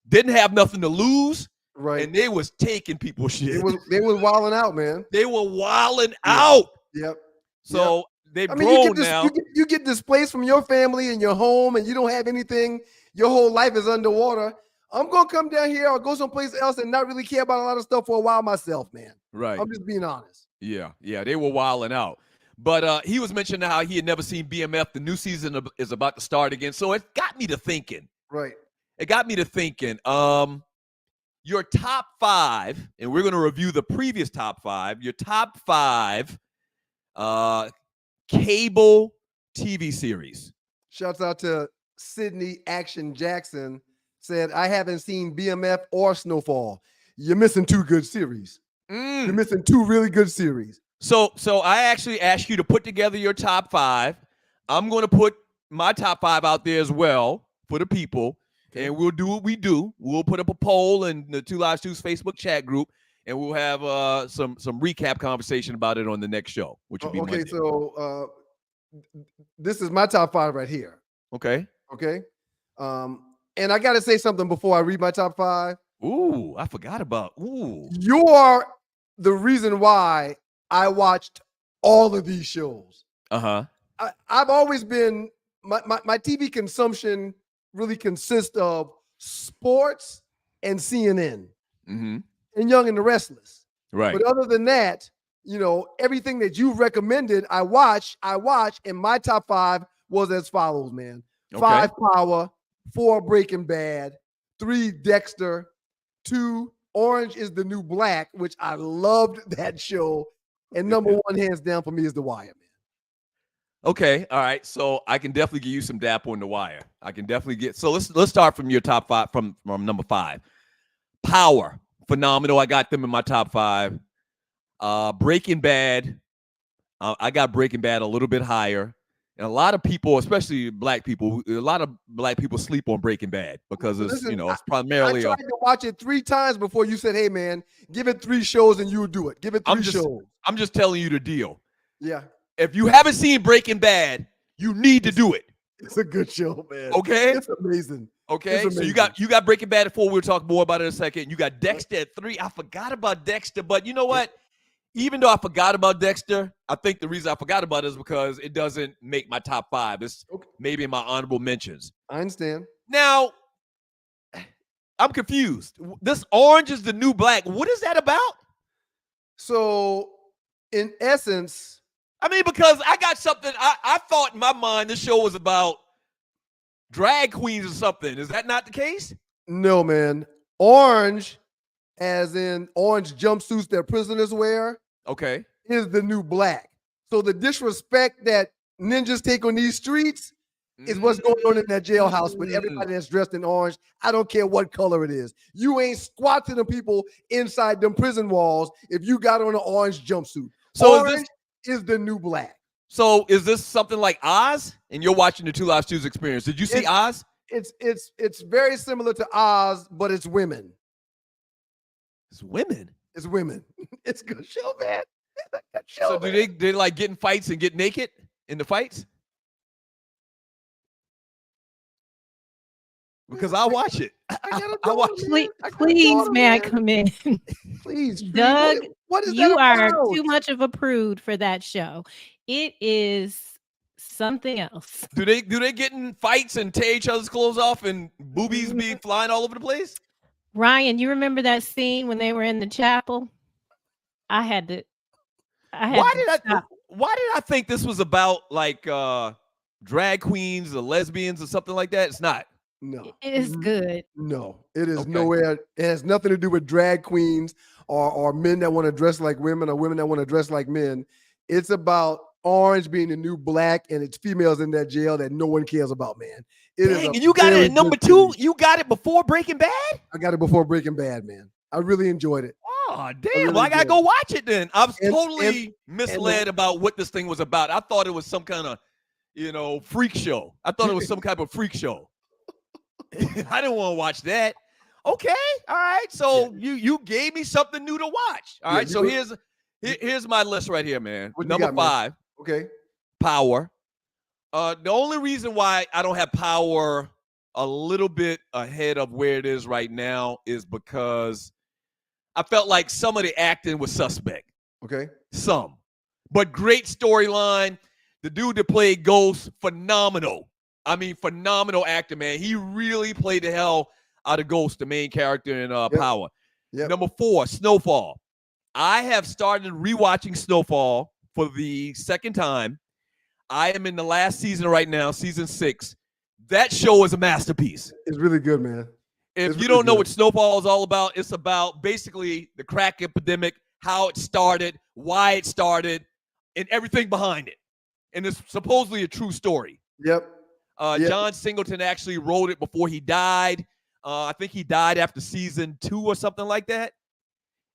didn't have nothing to lose. Right. And they was taking people's shit. They was wilding out, man. They were wilding out. Yep. So they've grown now. You get displaced from your family and your home, and you don't have anything. Your whole life is underwater. I'm going to come down here or go someplace else and not really care about a lot of stuff for a while myself, man. Right. I'm just being honest. Yeah, they were wilding out. But he was mentioning how he had never seen BMF. The new season is about to start again. So it got me to thinking. Right. It got me to thinking. Your top 5, and we're going to review the previous top 5. Your top 5 cable TV series. Shouts out to Sydney Action Jackson. Said, I haven't seen BMF or Snowfall. You're missing 2 good series. You're missing 2 really good series. So I actually asked you to put together your top 5. I'm going to put my top 5 out there as well for the people, and we'll do what we do. We'll put up a poll in the 2 Live Stews Facebook chat group, and we'll have some recap conversation about it on the next show, which will be Monday. So this is my top 5 right here. Okay. And I got to say something before I read my top 5. Ooh, I forgot about. Ooh. You are the reason why I watched all of these shows. Uh-huh. I've always been, my TV consumption really consists of sports and CNN and Young and the Restless. Right. But other than that, everything that you recommended, I watch, and my top 5 was as follows, man. Okay. 5 Power, 4 Breaking Bad, 3 Dexter, 2 Orange is the New Black, which I loved that show. And number 1, hands down for me, is The Wire, man. Okay, all right. So I can definitely give you some dap on The Wire. I can definitely get. So let's start from your top 5, from number 5. Power, phenomenal. I got them in my top 5. Breaking Bad, I got Breaking Bad a little bit higher. And a lot of people, especially black people, sleep on Breaking Bad because it's, it's primarily. I tried to watch it 3 times before you said, hey, man, give it 3 shows and you'll do it. Give it 3 shows. I'm just telling you the deal. Yeah. If you haven't seen Breaking Bad, you need to do it. It's a good show, man. Okay. It's amazing. Okay. It's amazing. So you got Breaking Bad at 4. We'll talk more about it in a second. You got Dexter at 3. I forgot about Dexter, but you know what? Even though I forgot about Dexter, I think the reason I forgot about it is because it doesn't make my top 5. It's maybe in my honorable mentions. I understand. Now, I'm confused. This Orange is the New Black. What is that about? So, in essence, I mean, because I got something. I thought in my mind this show was about drag queens or something. Is that not the case? No, man. Orange, as in orange jumpsuits that prisoners wear, okay, is the new black. So the disrespect that ninjas take on these streets is what's going on in that jailhouse with everybody that's dressed in orange. I don't care what color it is. You ain't squat to the people inside them prison walls if you got on an orange jumpsuit. So orange is the new black. So is this something like Oz? And you're watching the 2 Live Stews experience. Did you see Oz? It's very similar to Oz, but it's women. It's women. It's women. It's a good show, man. It's a good show. So do they like get in fights and get naked in the fights? Because I watch it. I watch. Please, may I come in? Please, Doug. What is you that are about? too much of a prude for that show. It is something else. Do they get in fights and tear each other's clothes off and boobies be flying all over the place? Ryan, you remember that scene when they were in the chapel? Why did I think this was about like drag queens or lesbians or something like that? It's not. No. It is good. No, it is nowhere. It has nothing to do with drag queens or men that want to dress like women or women that want to dress like men. It's about orange being the new black, and it's females in that jail that no one cares about, man. Dang, and you got it at number 2? You got it before Breaking Bad? I got it before Breaking Bad, man. I really enjoyed it. Oh, damn. Well, I got to go watch it then. I was totally misled and about what this thing was about. I thought it was some kind of, freak show. I thought it was some kind of freak show. I didn't want to watch that. Okay. All right. So you gave me something new to watch. All right. So here's my list right here, man. Number 5. Man? Okay. Power. The only reason why I don't have Power a little bit ahead of where it is right now is because I felt like some of the acting was suspect. Okay. Some. But great storyline. The dude that played Ghost, phenomenal. I mean, phenomenal actor, man. He really played the hell out of Ghost, the main character in Power. Yep. Number 4, Snowfall. I have started rewatching Snowfall for the second time. I am in the last season right now, season 6. That show is a masterpiece. It's really good, man. If you don't know what Snowfall is all about, it's about basically the crack epidemic, how it started, why it started, and everything behind it. And it's supposedly a true story. Yep. John Singleton actually wrote it before he died. I think he died after season 2 or something like that.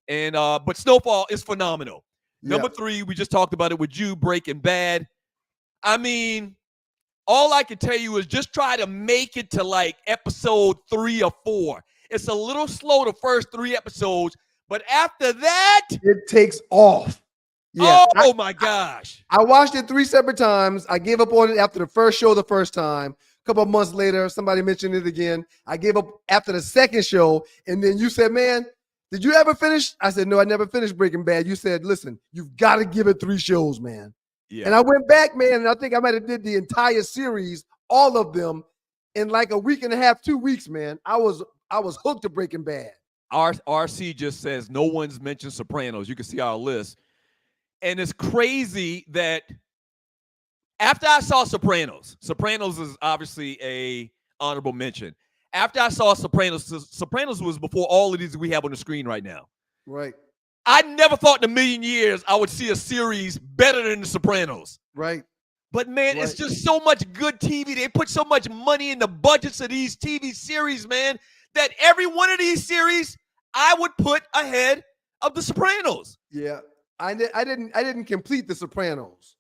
And but Snowfall is phenomenal. Number 3, we just talked about it with you, Breaking Bad. I mean, all I can tell you is just try to make it to like episode 3 or 4. It's a little slow the first 3 episodes, but after that, it takes off. Yeah. Oh my gosh. I watched it 3 separate times. I gave up on it after the first show the first time. A couple of months later, somebody mentioned it again. I gave up after the second show. And then you said, man, did you ever finish? I said, no, I never finished Breaking Bad. You said, listen, you've got to give it 3 shows, man. Yeah. And I went back, man, and I think I might have did the entire series, all of them, in like a week and a half, 2 weeks, man. I was hooked to Breaking Bad. RC just says no one's mentioned Sopranos. You can see our list. And it's crazy that after I saw Sopranos is obviously a honorable mention. After I saw Sopranos was before all of these we have on the screen right now. Right. I never thought in a million years I would see a series better than The Sopranos. Right. But, man, it's just so much good TV. They put so much money in the budgets of these TV series, man, that every one of these series I would put ahead of The Sopranos. Yeah. I didn't complete The Sopranos.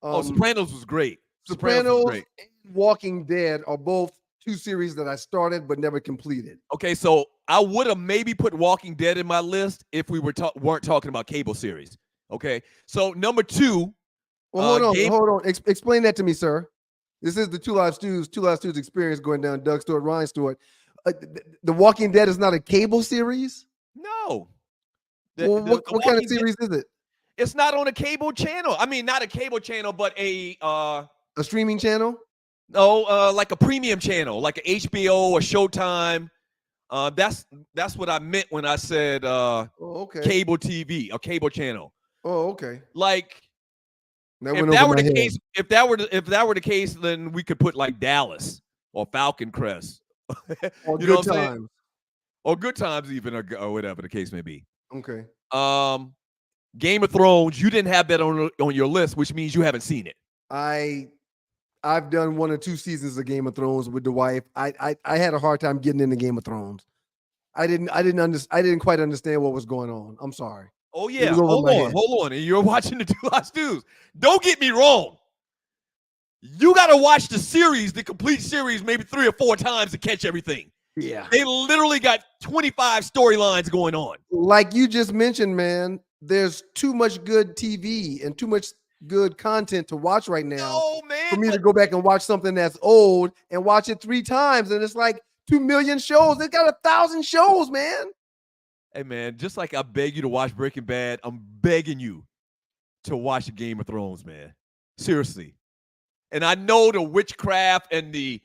Sopranos was great. Sopranos and Walking Dead are both 2 series that I started but never completed. Okay, so I would have maybe put Walking Dead in my list if we weren't talking about cable series. Okay, so number 2. Well, hold on. Explain that to me, sir. This is the Two Live Stews experience going down Doug Stewart, Ryan Stewart. The Walking Dead is not a cable series? No. What kind of series is it? It's not on a cable channel. I mean, not a cable channel, but a streaming channel? No, like a premium channel, like an HBO or Showtime. That's what I meant when I said cable TV, a cable channel. Oh, okay. Like if that were the case, then we could put like Dallas or Falcon Crest. Or you Good Times. Or Good Times even, or whatever the case may be. Okay. Game of Thrones, you didn't have that on your list, which means you haven't seen it. I've done 1 or 2 seasons of Game of Thrones with the wife. I had a hard time getting into Game of Thrones. I didn't quite understand what was going on. I'm sorry. Oh yeah, hold on. And you're watching the Two Live Stews. Don't get me wrong. You got to watch the complete series, maybe 3 or 4 times to catch everything. Yeah. They literally got 25 storylines going on. Like you just mentioned, man, there's too much good TV and too much good content to watch right now for me to go back and watch something that's old and watch it 3 times. And it's like 2 million shows. It's got 1,000 shows, man. Hey, man, just like I beg you to watch Breaking Bad, I'm begging you to watch Game of Thrones, man. Seriously. And I know the witchcraft and the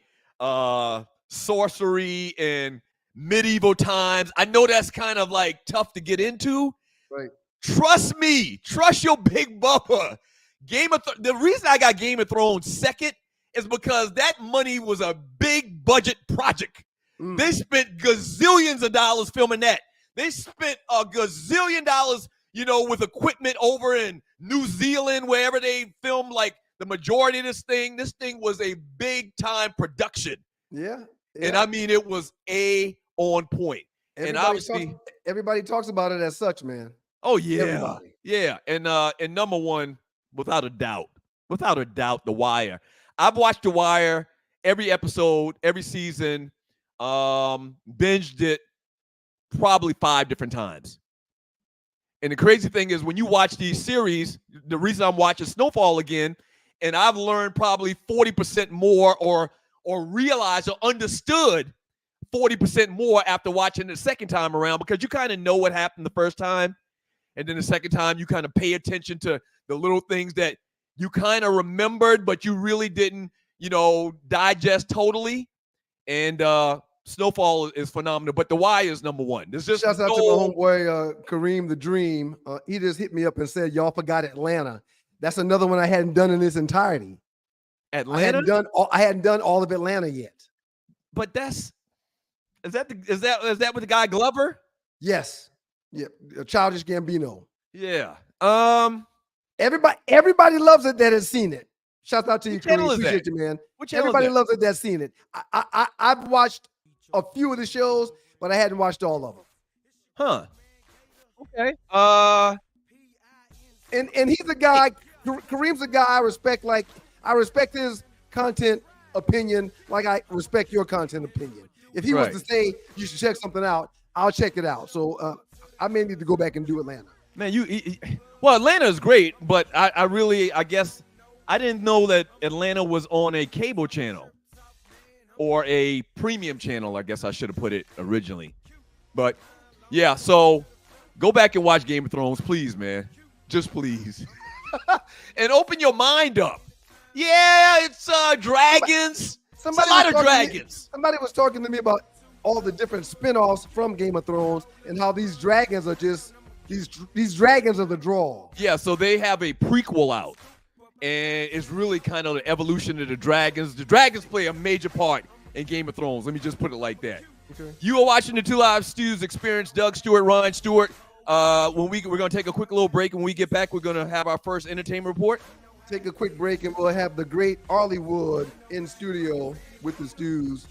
sorcery and medieval times. I know that's kind of like tough to get into. Right. Trust me. Trust your big bubba. The reason I got Game of Thrones second is because that money was a big budget project. They spent gazillions of dollars filming that. They spent a gazillion dollars, with equipment over in New Zealand, wherever they filmed like the majority of this thing was a big time production. Yeah. And I mean, it was on point. And obviously everybody talks about it as such, man. Oh yeah. Everybody. Yeah. And number one, without a doubt, The Wire. I've watched The Wire every episode, every season, binged it probably 5 different times. And the crazy thing is when you watch these series, the reason I'm watching Snowfall again, and I've learned probably 40% more or realized or understood 40% more after watching the second time around, because you kind of know what happened the first time. And then the second time you kind of pay attention to the little things that you kind of remembered, but you really didn't, digest totally. And Snowfall is phenomenal, but The Wire is number one. There's just shouts out to my homeboy Kareem the Dream. He just hit me up and said, y'all forgot Atlanta. That's another one I hadn't done in its entirety. Atlanta? I hadn't done all of Atlanta yet. But is that with the guy Glover? Yes. Yeah. Childish Gambino. Yeah. Everybody loves it that has seen it. Shout out to you, Kareem. Appreciate you, man. Everybody loves it that's seen it. I've watched a few of the shows, but I hadn't watched all of them. Huh. Okay. And he's a guy, Kareem's a guy I respect. Like, I respect his content opinion like I respect your content opinion. If he was to say you should check something out, I'll check it out. So I may need to go back and do Atlanta. Man, Atlanta is great, but I guess I didn't know that Atlanta was on a cable channel or a premium channel. I guess I should have put it originally. But yeah, so go back and watch Game of Thrones, please, man. Just please. And open your mind up. Yeah, it's dragons. It's a lot of dragons. Somebody was talking to me about all the different spinoffs from Game of Thrones and how these dragons are just these dragons are the draw. Yeah, so they have a prequel out, and it's really kind of the evolution of the dragons. The dragons play a major part in Game of Thrones. Let me just put it like that. Okay. You are watching the Two Live Stews Experience. Doug Stewart, Ryan Stewart. We're going to take a quick little break. When we get back, we're going to have our first entertainment report. Take a quick break, and we'll have the great Arlie Wood in studio with the Stews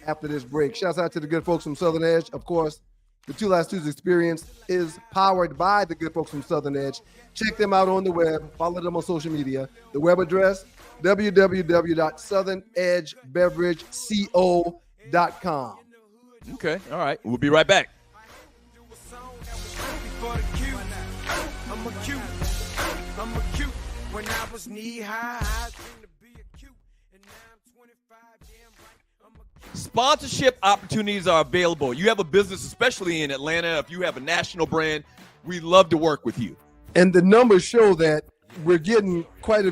after this break. Shouts out to the good folks from Southern Edge. Of course, the Two Live Stews Experience is powered by the good folks from Southern Edge. Check them out on the web. Follow them on social media. The web address, www.southernedgebeverageco.com. Okay, all right. We'll be right back. When I was knee-high, I dreamed to be a cute, and now I'm 25, damn right. Sponsorship opportunities are available. You have a business, especially in Atlanta. If you have a national brand, we'd love to work with you. And the numbers show that we're getting quite a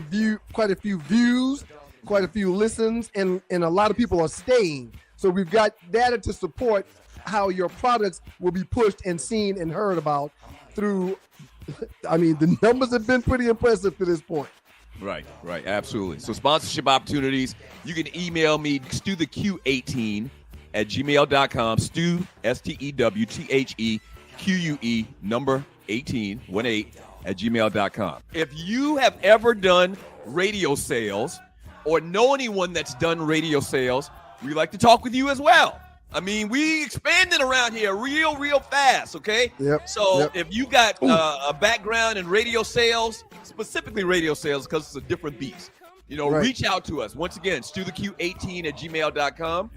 few views, quite a few listens, and a lot of people are staying. So we've got data to support how your products will be pushed and seen and heard about through. I mean, the numbers have been pretty impressive to this point. Right, absolutely. So sponsorship opportunities, you can email me, stewtheq18 at gmail.com, Stew, STEWTHEQUE, number 18 at gmail.com. If you have ever done radio sales or know anyone that's done radio sales, we'd like to talk with you as well. I mean, we expanded around here real fast, okay? Yep. So if you got a background in radio sales, specifically radio sales, because it's a different beast, reach out to us. Once again, stewtheq18 at gmail.com.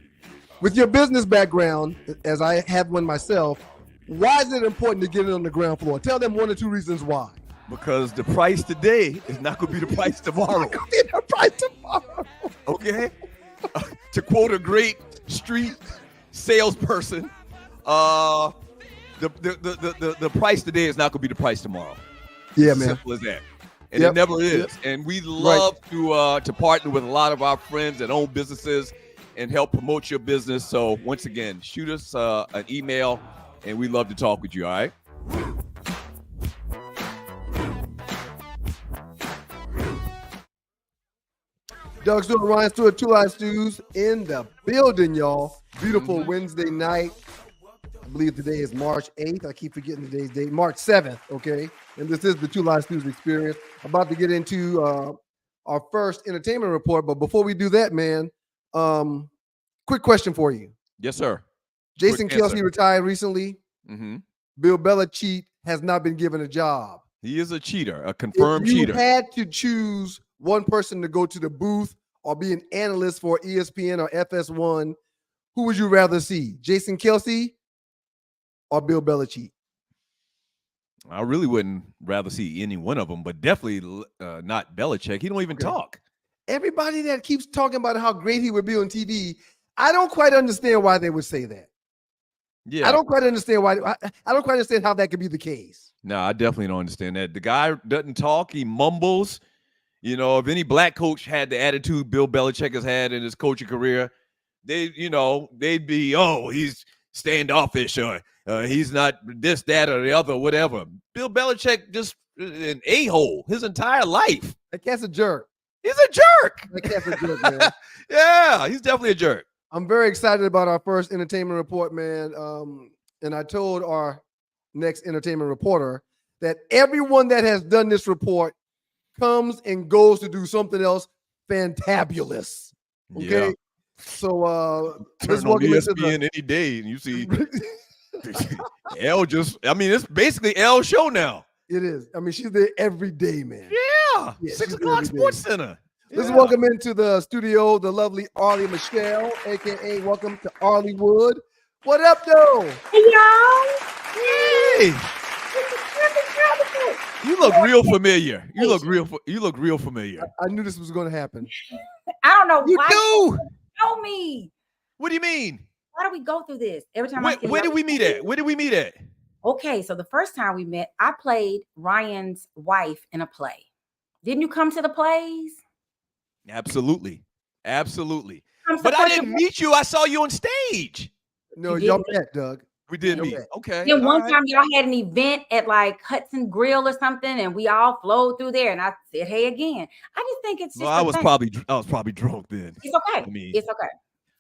With your business background, as I have one myself, why is it important to get it on the ground floor? Tell them 1 or 2 reasons why. Because the price today is not going to be the price tomorrow. It's not going to be the price tomorrow. Okay? To quote a great street salesperson, the price today is not going to be the price tomorrow. Yeah, man. Simple as that. And it never is. Yep. And we love to partner with a lot of our friends that own businesses and help promote your business. So once again, shoot us an email, and we'd love to talk with you. All right. Doug Stewart, Ryan Stewart, Two Live Stews in the building, y'all. Beautiful Wednesday night. believe today is March 8th. I keep forgetting today's date. March 7th, okay? And this is the Two Live Stews Experience. About to get into our first entertainment report. But before we do that, man, quick question for you. Yes, sir. Jason Quick answer. Kelce retired recently. Mm-hmm. Bill Belichick has not been given a job. He is a cheater, a confirmed If you cheater. had to choose one person to go to the booth or be an analyst for ESPN or FS1, who would you rather see? Jason Kelce or Bill Belichick? I really wouldn't rather see any one of them, but definitely not Belichick. He don't even talk. Everybody that keeps talking about how great he would be on TV, I don't quite understand why they would say that. Yeah, I don't quite understand why. I don't quite understand how that could be the case. No, I definitely don't understand that. The guy doesn't talk. He mumbles. You know, if any black coach had the attitude Bill Belichick has had in his coaching career, they'd be, he's standoffish or he's not this, that, or the other, whatever. Bill Belichick just an a-hole his entire life. That cat's a jerk. He's a jerk. That cat's a jerk, man. Yeah, he's definitely a jerk. I'm very excited about our first entertainment report, man. And I told our next entertainment reporter that everyone that has done this report comes and goes to do something else fantabulous. Okay. Yeah. So Turn on ESPN any day and you see it's basically L's show now. It is. I mean, she's there every day, man. Yeah. 6 o'clock Sports Center. Let's welcome into the studio the lovely Arlie Michelle, aka welcome to Arlie Wood. What up, though? Hey, y'all. Hey. You look real familiar. You look real familiar. I knew this was going to happen. I don't know You why do. you know me. What do you mean? Why do we go through this every time? Where did we meet at? Where did we meet at? Okay, so the first time we met, I played Ryan's wife in a play. Didn't you come to the plays? Absolutely. But I didn't meet you. I saw you on stage. No, y'all met, Doug. We did meet. Okay. Then one time y'all had an event at like Hudson Grill or something, and we all flowed through there. And I said, "Hey, again." I just think it's just. Well, I was probably drunk then. It's okay.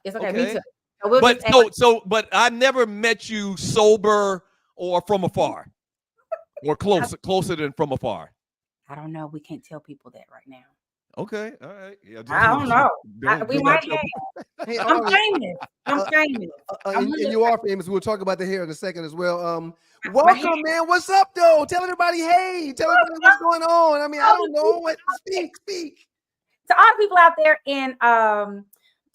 It's okay. Me too. But I never met you sober or from afar, or closer than from afar. I don't know. We can't tell people that right now. Okay, all right. Yeah, I don't know. We might have. Hey, I'm famous. And you are famous. We'll talk about the hair in a second as well. Welcome, man. What's up, though? Tell everybody, hey. Tell everybody what's going on. I mean, I don't know. What? Speak. To all the people out there in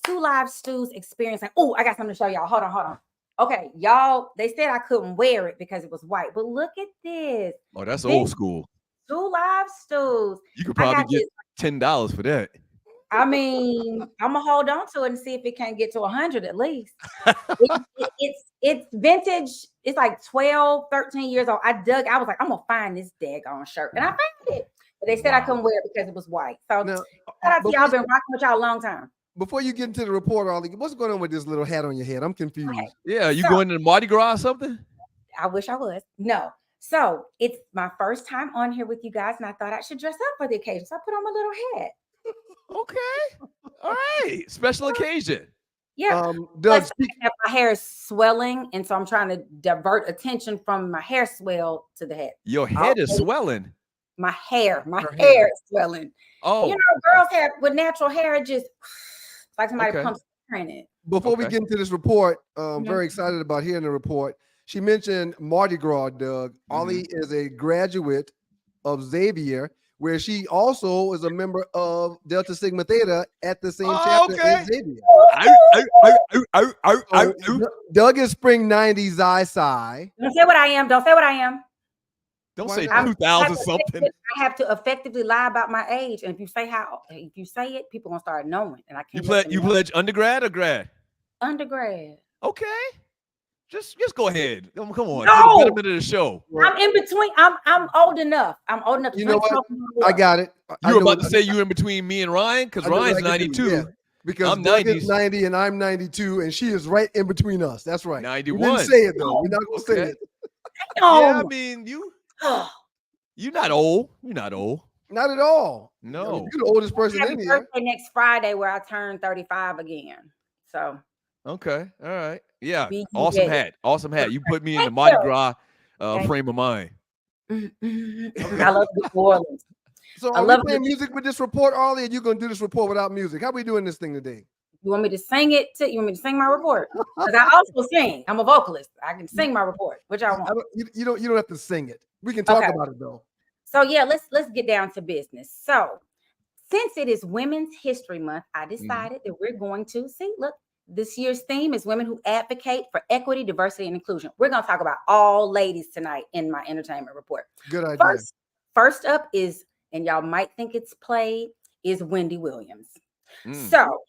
Two Live Stews Experience. Oh, I got something to show y'all. Hold on. Okay, y'all, they said I couldn't wear it because it was white. But look at this. Oh, that's old school. Two Live Stews. You could probably get $10 for that. I mean, I'm gonna hold on to it and see if it can't get to 100 at least. It's vintage. It's like 12, 13 years old. I was like, I'm gonna find this daggone shirt, and I found it. But they said I couldn't wear it because it was white. So Now, shout out to y'all. Been rocking with y'all a long time. Before you get into the report, Arlie, what's going on with this little hat on your head? I'm confused. Okay. Yeah, you going to the Mardi Gras or something? I wish I was. No. So it's my first time on here with you guys, and I thought I should dress up for the occasion. So I put on my little hat. Okay. All right. Special occasion. Yeah. Doug, my hair is swelling, and so I'm trying to divert attention from my hair swell to the head. Your head is swelling. My hair is swelling. Oh, you know, girls have with natural hair, it just like somebody pumps hair in it. Before we get into this report, very excited about hearing the report. She mentioned Mardi Gras, Doug. Arlie is a graduate of Xavier, where she also is a member of Delta Sigma Theta at the same chapter as Xavier. Doug is spring 90s Xi. Don't say what I am. Don't say what I am. Don't say 2000 something. I have to effectively lie about my age, and if you say it, people gonna start knowing. And I can't. You pledge undergrad or grad? Undergrad. Okay. Just go ahead. Come on. No. For the betterment of the show. I'm in between. I'm old enough. You know what? I got it. You were about to say you in between me and Ryan because Ryan's 92. Yeah. Because I'm 90 and I'm 92, and she is right in between us. That's right. 91. We didn't say it though. We're not gonna say it. Yeah, I mean you're not old. You're not old. Not at all. No. I mean, you're the oldest person in here. Birthday next Friday where I turn 35 again. So Okay. All right. Yeah. Be Awesome ready. hat. Awesome hat. You put me in the Thank Mardi you. Gras Okay. frame of mind. I love New Orleans. So I are we love playing the- music with this report, Arlie, or you gonna do this report without music? How we doing this thing today? You want me to sing it? You want me to sing my report? Because I also sing. I'm a vocalist. I can sing my report. Which I want. You don't have to sing it. We can talk Okay. about it though. So yeah, let's get down to business. So since it is Women's History Month, I decided that we're going to look, this year's theme is women who advocate for equity, diversity, and inclusion. We're going to talk about all ladies tonight in my entertainment report. Good idea. First up is, and y'all might think it's played, is Wendy Williams. So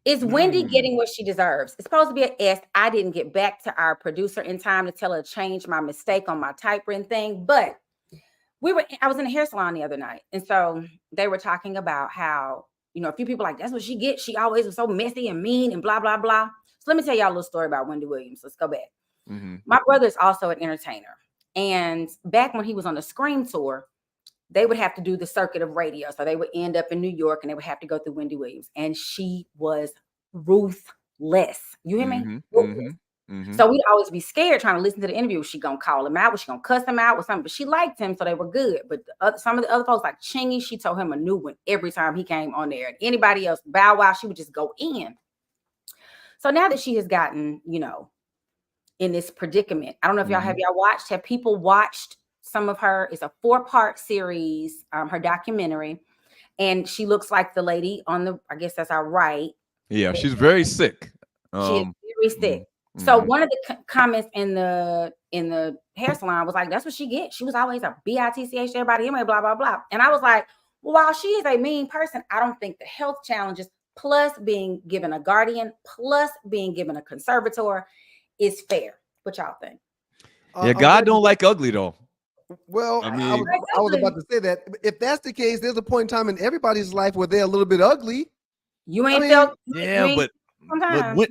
is Wendy getting what she deserves? It's supposed to be an S. I didn't get back to our producer in time to tell her to change my mistake on my typewritten thing, but I was in a hair salon the other night, and so they were talking about how, a few people like, that's what she gets. She always was so messy and mean and blah, blah, blah. So let me tell y'all a little story about Wendy Williams. Let's go back. My brother is also an entertainer. And back when he was on the Scream tour, they would have to do the circuit of radio. So they would end up in New York and they would have to go through Wendy Williams. And she was ruthless. You hear me? So we'd always be scared trying to listen to the interview. Was she gonna call him out? Was she gonna cuss him out with something? But she liked him, so they were good. But some of the other folks, like Chingy, she told him a new one every time he came on there. And anybody else, Bow Wow, she would just go in. So now that she has gotten, in this predicament, I don't know if have people watched some of her? It's a 4-part series, her documentary, and she looks like the lady on I guess that's our right. Yeah, she's very sick. She is very sick. So one of the comments in the hair salon was like, that's what she gets. She was always a bitch to everybody anyway, blah, blah, blah. And I was like, well, while she is a mean person, I don't think the health challenges, plus being given a guardian, plus being given a conservator, is fair. What y'all think? Yeah, God don't like ugly though. Well, I was about to say that. If that's the case, there's a point in time in everybody's life where they're a little bit ugly. You ain't felt. Yeah, but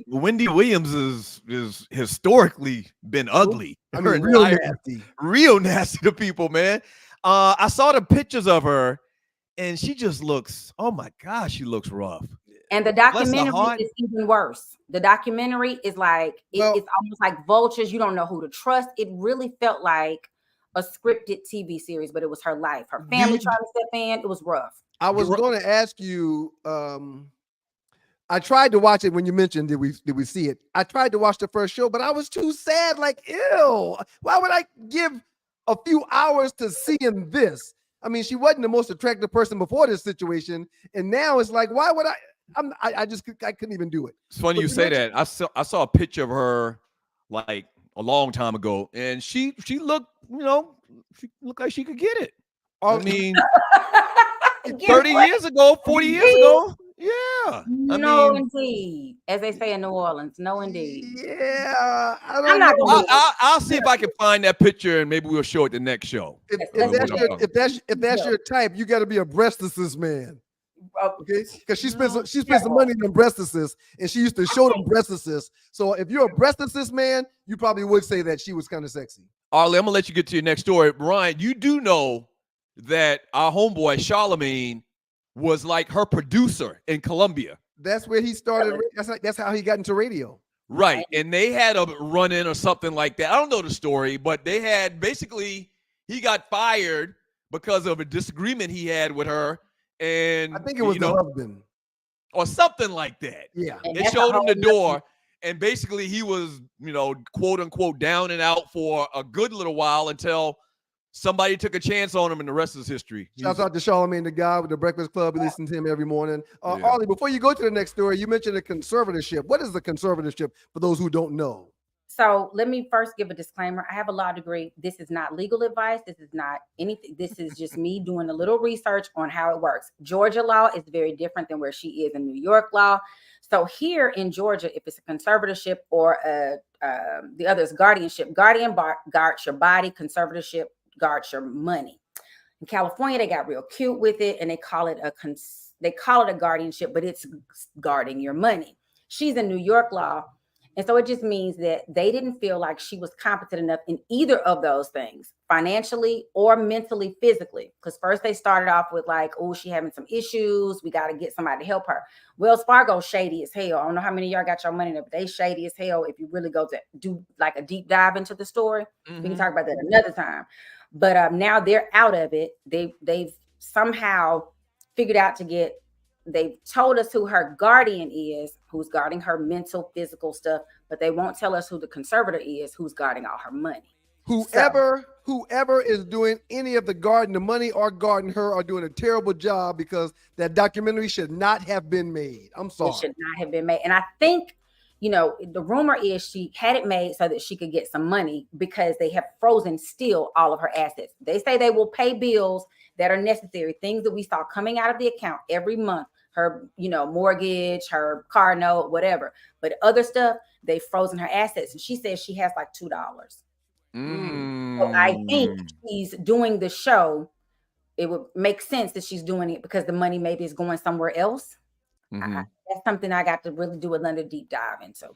Wendy Williams is historically been ugly. I mean, real nasty to people, man. I saw the pictures of her, and she just looks. Oh my gosh, she looks rough. And the documentary is even worse. The documentary is like it's almost like vultures. You don't know who to trust. It really felt like a scripted TV series, but it was her life. Her family trying to step in. It was rough. I was going to ask you. I tried to watch it when you mentioned did we see it. I tried to watch the first show, but I was too sad. Like, ew. Why would I give a few hours to seeing this? I mean, she wasn't the most attractive person before this situation, and now it's like, why would I? I couldn't even do it. It's funny you say that. I saw a picture of her like a long time ago, and she looked, she looked like she could get it. I mean, 30 years ago, 40 years ago. Yeah. Indeed. As they say in New Orleans, no, indeed. Yeah. I'll see if I can find that picture and maybe we'll show it the next show. If that's your type, you got to be a breast assist man. Okay, because she spends some money on breast assists, and she used to show them breast assists. So if you're a breast assist man, you probably would say that she was kind of sexy. Arlie, I'm gonna let you get to your next story. Ryan, you do know that our homeboy Charlemagne was like her producer in Colombia. That's where he started. That's how he got into radio. Right, and they had a run-in or something like that. I don't know the story, but they had basically he got fired because of a disagreement he had with her. And I think it was the husband or something like that. Yeah. They showed him the door, and basically he was, quote unquote, down and out for a good little while until somebody took a chance on him, and the rest is history. Shouts out to Charlemagne, the guy with the Breakfast Club. We listen to him every morning. Arlie, before you go to the next story, you mentioned a conservatorship. What is the conservatorship for those who don't know? So let me first give a disclaimer. I have a law degree. This is not legal advice. This is not anything. This is just me doing a little research on how it works. Georgia law is very different than where she is in New York law. So here in Georgia, if it's a conservatorship or the other is guardianship, guardian guards your body, conservatorship guards your money. In California, they got real cute with it, and they call it a guardianship, but it's guarding your money. She's in New York law. And so it just means that they didn't feel like she was competent enough in either of those things, financially or mentally, physically. Because first they started off with like, oh, she having some issues. We got to get somebody to help her. Wells Fargo shady as hell. I don't know how many of y'all got your money there, but they shady as hell. If you really go to do like a deep dive into the story, we can talk about that another time. But now they're out of it. They've somehow figured out to get. They've told us who her guardian is, who's guarding her mental, physical stuff, but they won't tell us who the conservator is, who's guarding all her money. Whoever is doing any of the guarding the money or guarding her are doing a terrible job, because that documentary should not have been made. I'm sorry. It should not have been made. And I think, the rumor is she had it made so that she could get some money, because they have frozen still all of her assets. They say they will pay bills that are necessary, things that we saw coming out of the account every month, her, mortgage, her car note, whatever. But other stuff, they've frozen her assets. And she says she has like $2. So I think she's doing the show. It would make sense that she's doing it because the money maybe is going somewhere else. That's something I got to really do another deep dive into.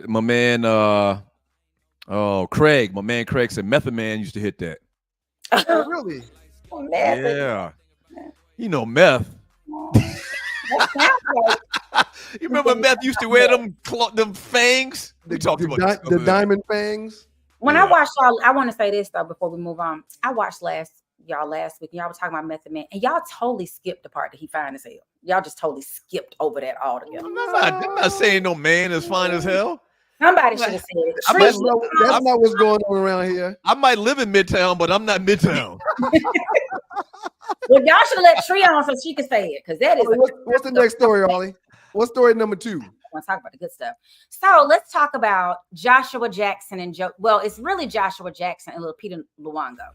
My man, Craig, said Method Man used to hit that. Oh, really? Yeah. Meth. You remember Meth used to wear them fangs? We talked about the diamond fangs. When I watched y'all, I want to say this though before we move on. I watched last week. Y'all was talking about Method Man, and y'all totally skipped the part that he fine as hell. Y'all just totally skipped over that altogether. I'm not saying no man is fine as hell. Somebody should have said it. That's not what's going on around here. I might live in Midtown, but I'm not Midtown. Well, y'all should have let Tree on so she could say it, because that is. What's the next story, Ollie? What's story number 2? I want to talk about the good stuff. So let's talk about Joshua Jackson and Joe. Well, it's really Joshua Jackson and Lupita Nyong'o.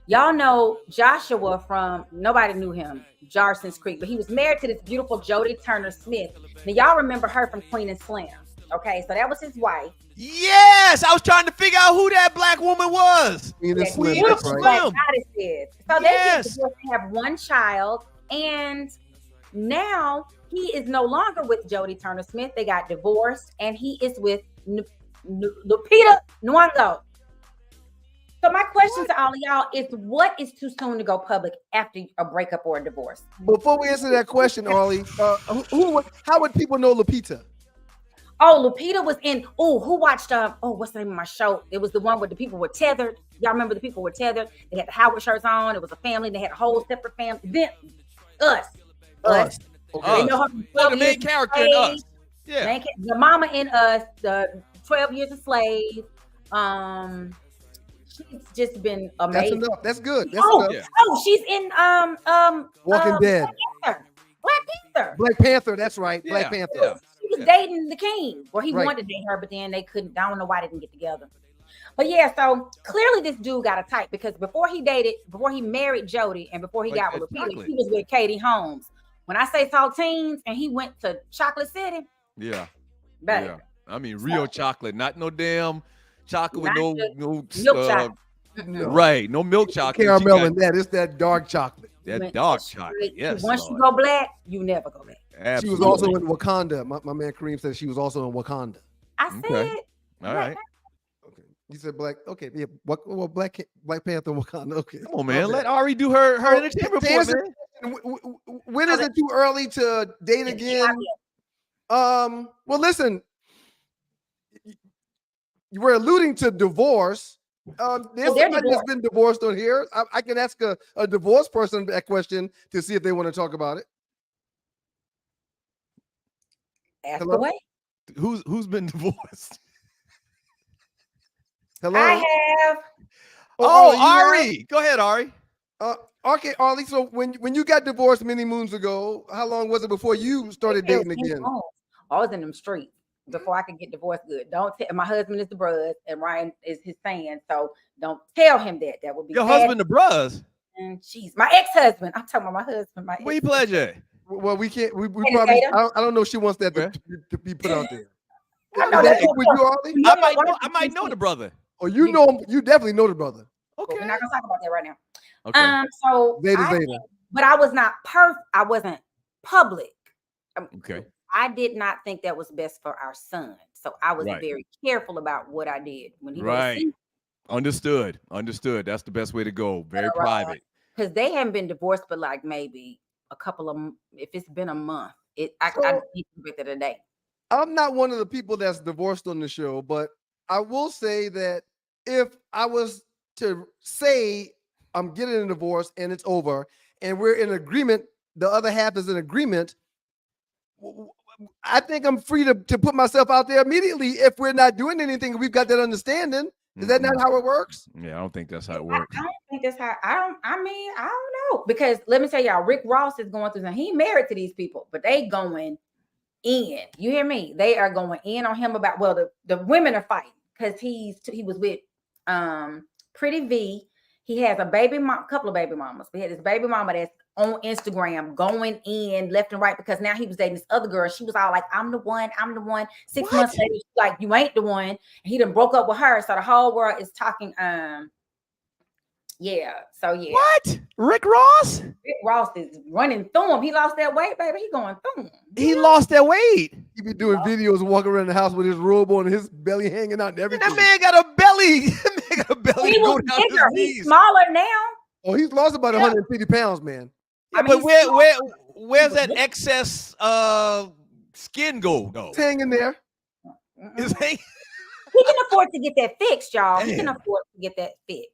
Y'all know Joshua from, nobody knew him, Jarson's Creek, but he was married to this beautiful Jodie Turner-Smith. Now, y'all remember her from Queen and Slim. Okay, so that was his wife. Yes, I was trying to figure out who that black woman was. Queen and Slim. Beautiful black goddess is. So Yes. they have one child, and now he is no longer with Jodie Turner-Smith. They got divorced, and he is with Lupita Nyong'o. So my question to all of y'all is, what is too soon to go public after a breakup or a divorce? Before we answer that question, Ollie, how would people know Lupita? Oh, Lupita was in, who watched, what's the name of my show? It was the one where the people were tethered. Y'all remember the people were tethered? They had the Howard shirts on. It was a family. They had a whole separate family. Then Us. Okay. They know her from 12 the main Years character in Us. Yeah. The mama in Us, the 12 Years a Slave. She's just been amazing. That's enough. That's good. She's in Walking Dead. Black Panther. Black Panther. That's right. Yeah, Black Panther. yeah. He was dating the king. Well, he Right. wanted to date her, but then they couldn't. I don't know why they didn't get together. But yeah, so clearly this dude got a type, because before he married Jodie, and before he got with Lupita, he was with Katie Holmes. When I say saltines and he went to Chocolate City, Yeah. baby. Yeah. I mean, real chocolate, not no damn chocolate with Not no milk chocolate. right, no milk chocolate. Caramel in that. It's that dark chocolate. That Went dark straight- chocolate. Yes. Once Lord. you go black, you never go back. Absolutely. She was also in Wakanda. My man Kareem said she was also in Wakanda. I said, Okay. All right. Okay. You said black. Okay. Yeah. Well, Black Panther, Wakanda. Okay. Come on, man. Let Ari do her entertainment To report, answer- man. When is it too early to date again? Well, listen, you were alluding to divorce. There's somebody that's been divorced on here. I can ask a divorced person that question to see if they want to talk about it. Ask Hello? away. Who's been divorced? Hello. I have. Oh, you Ari. Go ahead, Ari. Okay, Ollie. So when you got divorced many moons ago, how long was it before you started dating again? I was in them streets before I could get divorced good. Don't tell, my husband is the bruz and Ryan is his fan, so don't tell him that. That would be Your bad. husband, the bruz. And jeez, my ex-husband. I'm talking about my husband. Where you pledge at? Well, we can't. We Hey, probably. Gator. I don't know if she wants that to be put out there. I know Is that's that with you, Ollie? I might know the brother. Oh, you know him. You definitely know the brother. Okay. We're not gonna talk about that right now. Okay. So Zeta. but I was not I wasn't public. Okay. I did not think that was best for our son So I was Right. very careful about what I did when he was Right. single. Understood. That's the best way to go. Very private. Because they haven't been divorced, but like maybe a couple of, if it's been a month, I need to get it a day. I'm not one of the people that's divorced on the show, but I will say that if I was to say I'm getting a divorce and it's over and we're in agreement, the other half is in agreement, I think I'm free to put myself out there immediately if we're not doing anything. We've got that understanding. Is that not how it works? Yeah, I don't think that's how it works. I don't think that's how. I mean, I don't know, because let me tell y'all, Rick Ross is going through something. He married to these people, but they going in. You hear me? They are going in on him about. Well, the women are fighting because he was with Pretty V. He has a couple of baby mamas. We had this baby mama that's on Instagram going in left and right because now he was dating this other girl. She was all like, I'm the one. 6 months later, she's like, you ain't the one. And he done broke up with her. So the whole world is talking. Yeah. So yeah. What? Rick Ross? Rick Ross is running through him. He lost that weight, baby. He going through him. He lost that weight. He be doing videos walking around the house with his robe on, his belly hanging out and everything. That man got a belly. That man got a belly. He was bigger. He's smaller now. Oh, he's lost about 150 pounds, man. Yeah, but where's that excess skin go though? It's hanging there. It's hanging. He can afford to get that fixed, y'all. He can afford to get that fixed.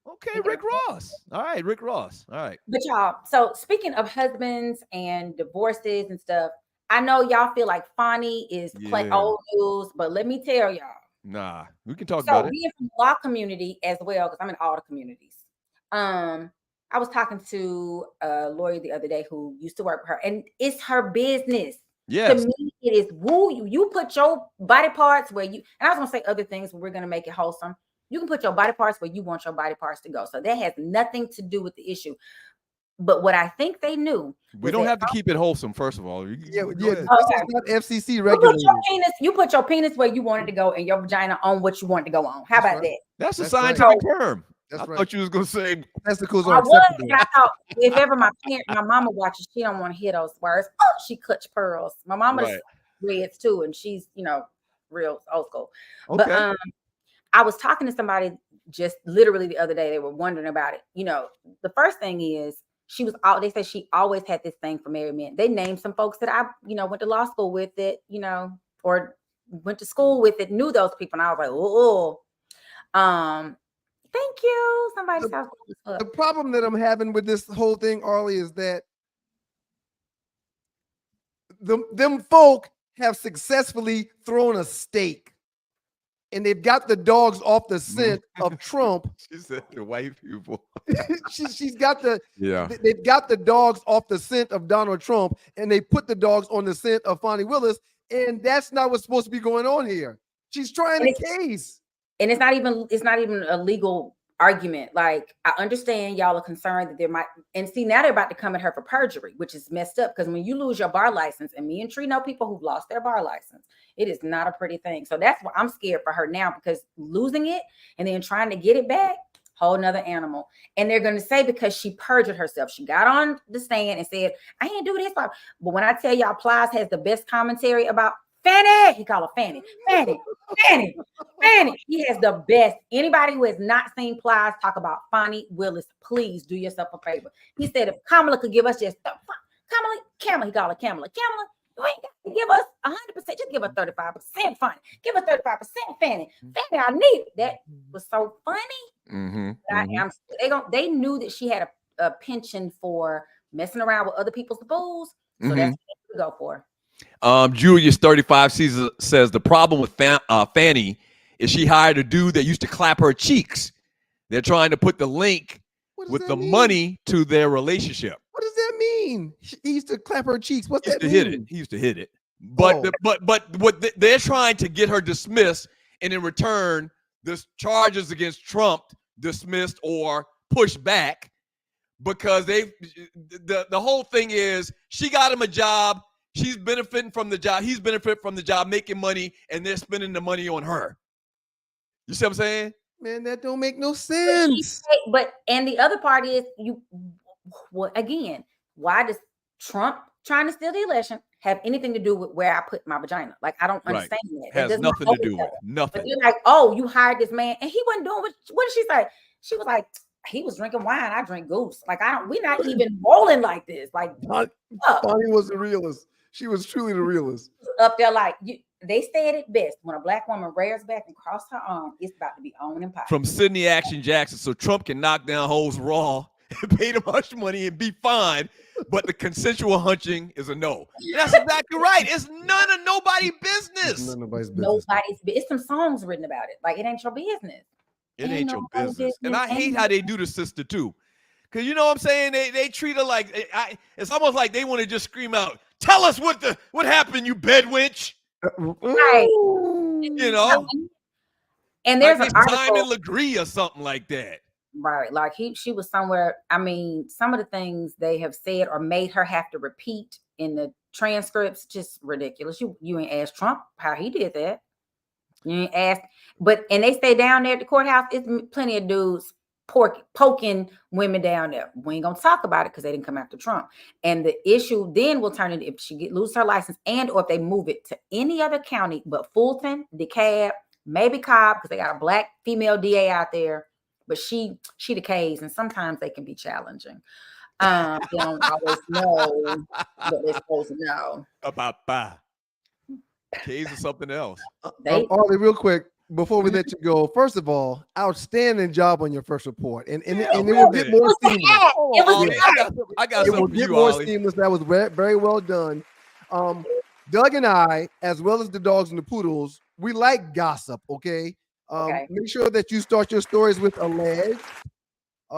Okay, Rick Ross. All right, Rick Ross. All right. But y'all, so speaking of husbands and divorces and stuff, I know y'all feel like Fonny is playing old news, but let me tell y'all. Nah, we can talk about it. So being from the law community as well, because I'm in all the communities. I was talking to a lawyer the other day who used to work with her, and it's her business. Yes. To me, it is woo you. You put your body parts where you, and I was gonna say other things, but we're gonna make it wholesome. You can put your body parts where you want your body parts to go. So that has nothing to do with the issue. But what I think they knew, we don't have to keep it wholesome. First of all, This is not FCC regulated. You put your penis where you want it to go, and your vagina on what you want it to go on. How about that? That's a scientific term. That's I thought you was gonna say testicles I are acceptable. I thought if ever my mama watches, she don't want to hear those words. Oh, she clutch pearls. My mama's reds too, and she's real old school. Okay. But I was talking to somebody just literally the other day. They were wondering about it. The first thing is they said she always had this thing for married men. They named some folks that I went to law school with it, or went to school with it, knew those people, and I was like, oh, thank you. Somebody's house. The problem that I'm having with this whole thing, Arlie, is that them folk have successfly thrown a stake, and they've got the dogs off the scent of Trump. She said the white people. She's got they've got the dogs off the scent of Donald Trump, and they put the dogs on the scent of Fonnie Willis, and that's not what's supposed to be going on here. She's trying a case. And it's not even a legal argument. Like, I understand y'all are concerned that there might, and see, now they're about to come at her for perjury, which is messed up, because when you lose your bar license, and me and Tree know people who've lost their bar license, it is not a pretty thing. So that's why I'm scared for her now, because losing it and then trying to get it back, whole nother animal. And they're going to say because she perjured herself, she got on the stand and said, I ain't do this. But when I tell y'all, Plies has the best commentary about Fanny, he called her Fanny. He has the best. Anybody who has not seen Plies talk about Fonnie Willis, please do yourself a favor. He said if Kamala could give us just Kamala, he called her Kamala, you ain't got to give us 100%, just give us 35% Fonnie. Give us 35% Fanny. Fanny, I need it. That was so funny. They knew that she had a penchant for messing around with other people's booze, so that's what they go for. Julius 35 says the problem with Fanny is she hired a dude that used to clap her cheeks. They're trying to put the link with the money to their relationship. What does that mean? He used to clap her cheeks. What's that mean? He used to hit it. But what they're trying to get her dismissed, and in return, the charges against Trump dismissed or pushed back, because the whole thing is she got him a job. She's benefiting from the job. He's benefiting from the job, making money, and they're spending the money on her. You see what I'm saying? Man, that don't make no sense. And the other part is again, why does Trump trying to steal the election? have anything to do with where I put my vagina. Like, I don't understand that. Has does not nothing go to do with together. it. Nothing. But they're like, oh, you hired this man and he wasn't doing what did she say? She was like, he was drinking wine. I drink goose. Like, we're not even rolling like this. Like, Bonnie was the realist. She was truly the realist. Up there, like, they said it best. When a black woman rears back and crosses her arm, it's about to be on and popping. From Sydney Action Jackson, so Trump can knock down hoes raw and pay them hush money and be fine, but the consensual hunching is a no. That's exactly right. It's none of nobody's business. None of nobody's business. It's some songs written about it. Like, it ain't your business. It ain't your business. And I hate how they do the sister too. Cause you know what I'm saying? They treat her like it's almost like they want to just scream out, tell us what happened, you bedwench. Right. You know? And there's like an article. Simon Legree or something like that. Right. Like she was somewhere. I mean, some of the things they have said or made her have to repeat in the transcripts, just ridiculous. You ain't asked Trump how he did that. You ain't asked, and they stay down there at the courthouse. It's plenty of dudes poking women down there. We ain't gonna talk about it because they didn't come after Trump. And the issue then will turn into if she lose her license or if they move it to any other county but Fulton, DeKalb, maybe Cobb, because they got a black female DA out there. But she decays, and sometimes they can be challenging. They don't always know what they're supposed to know. About Case or something else. Ollie, real quick, before we let you go, first of all, outstanding job on your first report. And it will get more seamless. I got it something will for get you, more Ollie. seamless. That was very well done. Doug and I, as well as the dogs and the poodles, we like gossip, okay? Make sure that you start your stories with alleged.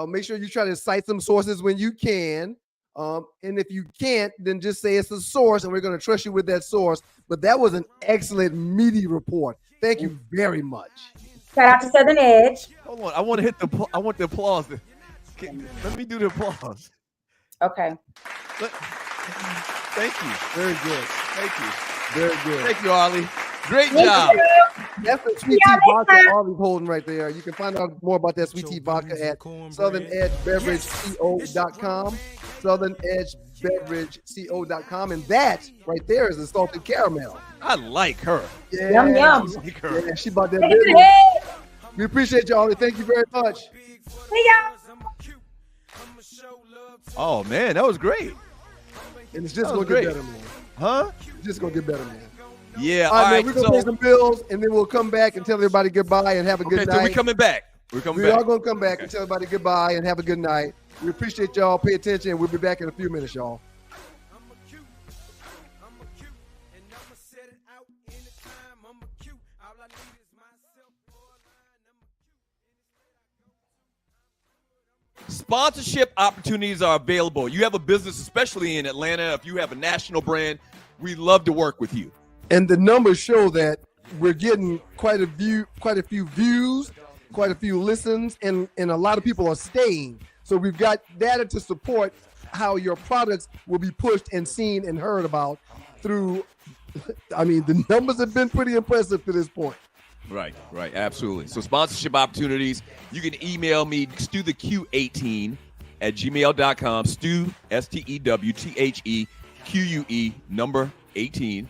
Make sure you try to cite some sources when you can. And if you can't, then just say it's a source and we're going to trust you with that source. But that was an excellent, meaty report. Thank you very much. Shout out to Southern Edge. Hold on. I want the applause. Let me do the applause. Okay. Thank you. Very good. Thank you. Very good. Thank you, Ollie. Great job. That's the sweet tea vodka Ollie's holding right there. You can find out more about that sweet tea vodka at southernedgebeverageco.com. southernedgebeverageco.com. And that right there is the salted caramel. I like her. Yeah. Yum, yum. Like her. Yeah, she bought that business. We appreciate you, Ollie. Thank you very much. See y'all. Oh, man, that was great. And it's just That was going to get great. better, man. Huh? It's just going to get better, man. Yeah. All right, man, we're going to so, pay some bills, and then we'll come back and tell everybody goodbye and have a good so night. we're coming back. We are going to come back and tell everybody goodbye and have a good night. We appreciate y'all. Pay attention. We'll be back in a few minutes, y'all. Sponsorship opportunities are available. You have a business, especially in Atlanta. If you have a national brand, we love to work with you. And the numbers show that we're getting quite a few views, quite a few listens, and a lot of people are staying. So we've got data to support how your products will be pushed and seen and heard about through. I mean, the numbers have been pretty impressive to this point. Right, absolutely. So sponsorship opportunities, you can email me, stewtheq18 at gmail.com, Stew, STEWTHEQUE, number 18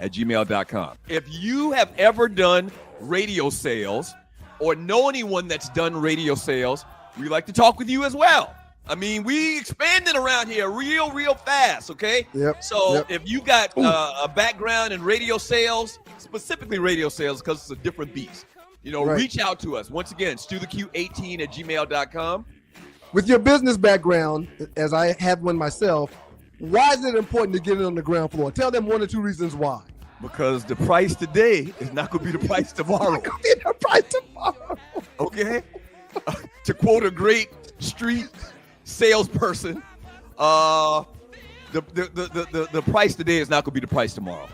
at gmail.com. If you have ever done radio sales or know anyone that's done radio sales, we'd like to talk with you as well. I mean, we expanding around here real fast, okay? Yep. So if you got a background in radio sales, specifically radio sales, because it's a different beast, reach out to us. Once again, stewtheq18 at gmail.com. With your business background, as I have one myself, why is it important to get it on the ground floor? Tell them 1 or 2 reasons why. Because the price today is not going to be the price tomorrow. Okay? To quote a great street salesperson, the price today is not going to be the price tomorrow.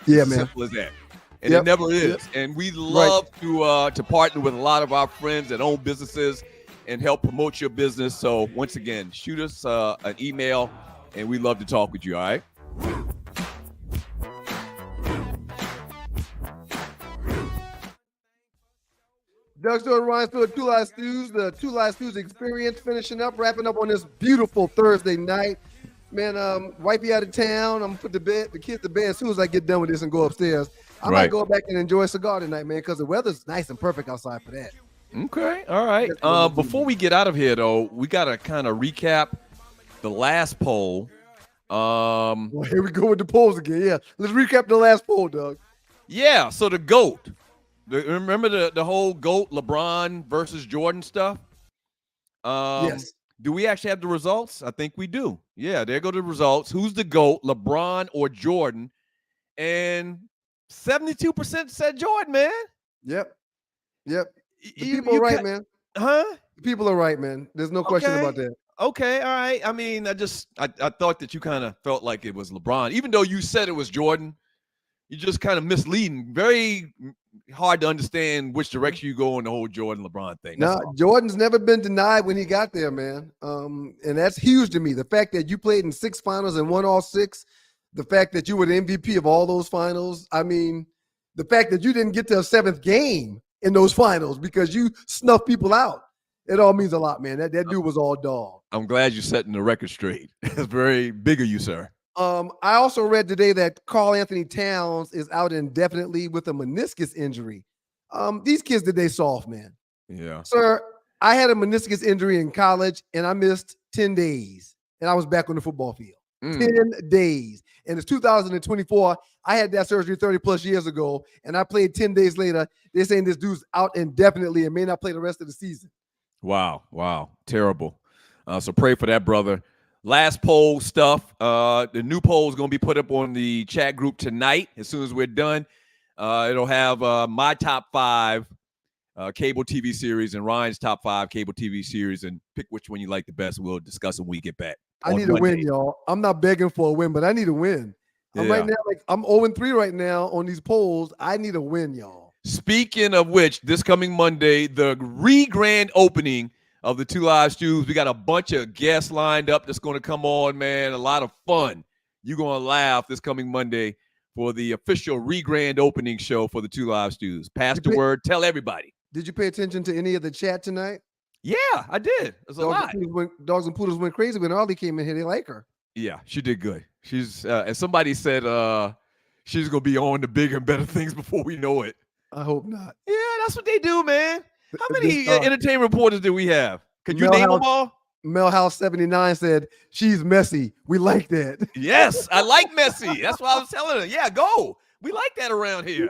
Yeah, it's man. Simple as that. And it never is. Yep. And we love to partner with a lot of our friends that own businesses and help promote your business. So once again, shoot us an email, and we'd love to talk with you. All right. Doug Stewart, Ryan Stewart, Two Live Stews, the Two Live Stews experience, finishing up, wrapping up on this beautiful Thursday night. Man, wifey out of town. I'm gonna put the kids to bed as soon as I get done with this and go upstairs. I might go back and enjoy a cigar tonight, man, because the weather's nice and perfect outside for that. Okay, all right. Before we get out of here, though, we gotta kind of recap the last poll. Well, here we go with the polls again. Yeah, let's recap the last poll, Doug. Yeah, so the GOAT. Remember the whole GOAT LeBron versus Jordan stuff? Yes. Do we actually have the results? I think we do. Yeah, there go the results. Who's the GOAT, LeBron or Jordan? And 72% said Jordan, man. Yep. The people are right, man. Huh? The people are right, man. There's no question about that. Okay, all right. I mean, I thought that you kind of felt like it was LeBron, even though you said it was Jordan. You're just kind of misleading. Very hard to understand which direction you go in the whole Jordan LeBron thing. No, Jordan's never been denied when he got there, man. And that's huge to me. The fact that you played in 6 finals and won all 6, the fact that you were the MVP of all those finals. I mean, the fact that you didn't get to a 7th game in those finals because you snuffed people out. It all means a lot, man. That dude was all dog. I'm glad you're setting the record straight. That's very big of you, sir. I also read today that Karl Anthony Towns is out indefinitely with a meniscus injury. These kids today soft, man. Yeah. Sir, I had a meniscus injury in college and I missed 10 days and I was back on the football field. 10 days. And it's 2024. I had that surgery 30 plus years ago and I played 10 days later. They're saying this dude's out indefinitely and may not play the rest of the season. Wow. Terrible. So pray for that, brother. Last poll stuff. The new poll is going to be put up on the chat group tonight. As soon as we're done, it'll have my top 5 cable TV series and Ryan's top 5 cable TV series, and pick which one you like the best. We'll discuss when we get back. I need a win, y'all. I'm not begging for a win, but I need a win. I'm right now, I'm 0-3 right now on these polls. I need a win, y'all. Speaking of which, this coming Monday, the grand opening of the Two Live Stews. We got a bunch of guests lined up that's going to come on, man. A lot of fun. You're going to laugh this coming Monday for the official grand opening show for the Two Live Stews. Pass the word. Tell everybody. Did you pay attention to any of the chat tonight? Yeah, I did. There's a lot. Dogs and Poodles went crazy when Arlie came in here. They like her. Yeah, she did good. She's and somebody said she's going to be on the bigger and better things before we know it. I hope not. Yeah, that's what they do, man. How many entertainment reporters do we have? Could you name them all? Mel House 79 said, she's messy. We like that. Yes, I like messy. That's what I was telling her. Yeah, go. We like that around here.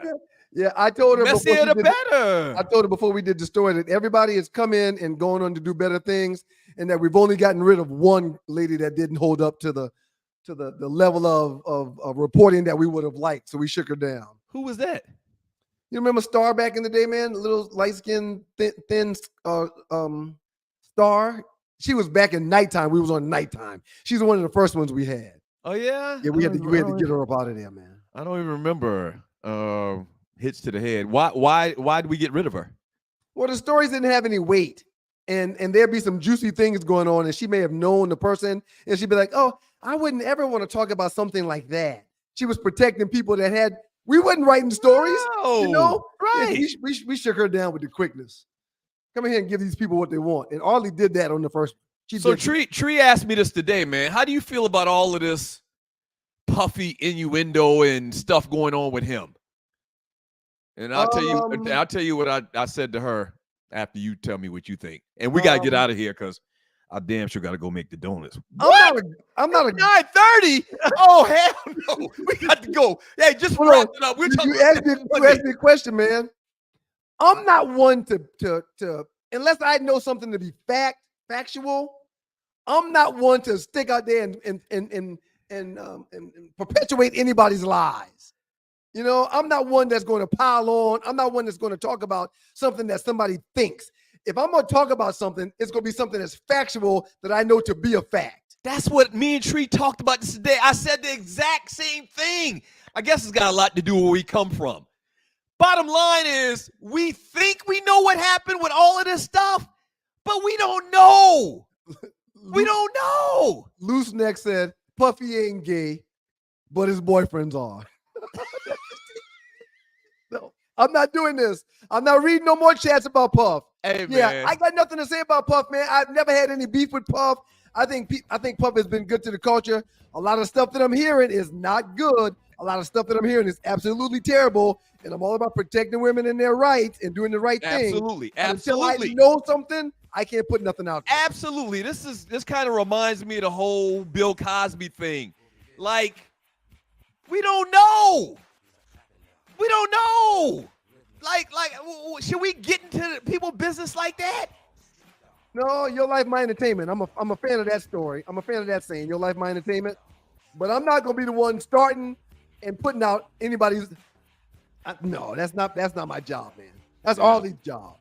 Yeah, I told her messier the better. I told her before we did the story that everybody has come in and going on to do better things, and that we've only gotten rid of one lady that didn't hold up to the level of reporting that we would have liked. So we shook her down. Who was that? You remember Star back in the day, man? Little light-skinned, thin Star. She was back in nighttime. We was on nighttime. She's one of the first ones we had. Oh, yeah? Yeah, we had to get her up out of there, man. I don't even remember hits to the head. Why did we get rid of her? Well, the stories didn't have any weight. And there'd be some juicy things going on, and she may have known the person, and she'd be like, oh, I wouldn't ever want to talk about something like that. She was protecting people that had. We wasn't writing stories, you know? Right. We shook her down with the quickness. Come in here and give these people what they want. And Arlie did that on the first one. So Tree asked me this today, man. How do you feel about all of this puffy innuendo and stuff going on with him? And I'll tell you what I said to her after you tell me what you think. And we gotta get out of here because I damn sure gotta go make the donuts. What? I'm not a 9:30. Oh hell no! We got to go. Hey, just wrap it up. You asked me a question, man. I'm not one to unless I know something to be factual. I'm not one to stick out there and perpetuate anybody's lies. You know, I'm not one that's going to pile on. I'm not one that's going to talk about something that somebody thinks. If I'm going to talk about something, it's going to be something that's factual that I know to be a fact. That's what me and Tree talked about this today. I said the exact same thing. I guess it's got a lot to do with where we come from. Bottom line is, we think we know what happened with all of this stuff, but we don't know. We don't know. Loose Neck said, Puffy ain't gay, but his boyfriends are. No, I'm not doing this. I'm not reading no more chats about Puff. Hey, yeah, man. I got nothing to say about Puff, man. I've never had any beef with Puff. I think Puff has been good to the culture. A lot of stuff that I'm hearing is not good. A lot of stuff that I'm hearing is absolutely terrible. And I'm all about protecting women and their rights and doing the right thing. Absolutely. Until I know something, I can't put nothing out there. Absolutely. This kind of reminds me of the whole Bill Cosby thing. Like, we don't know. We don't know. Like, should we get into people business like that? No, Your Life, My Entertainment. I'm a fan of that story. I'm a fan of that saying, Your Life, My Entertainment. But I'm not gonna be the one starting and putting out anybody's. No, that's not my job, man. That's Arlie's job,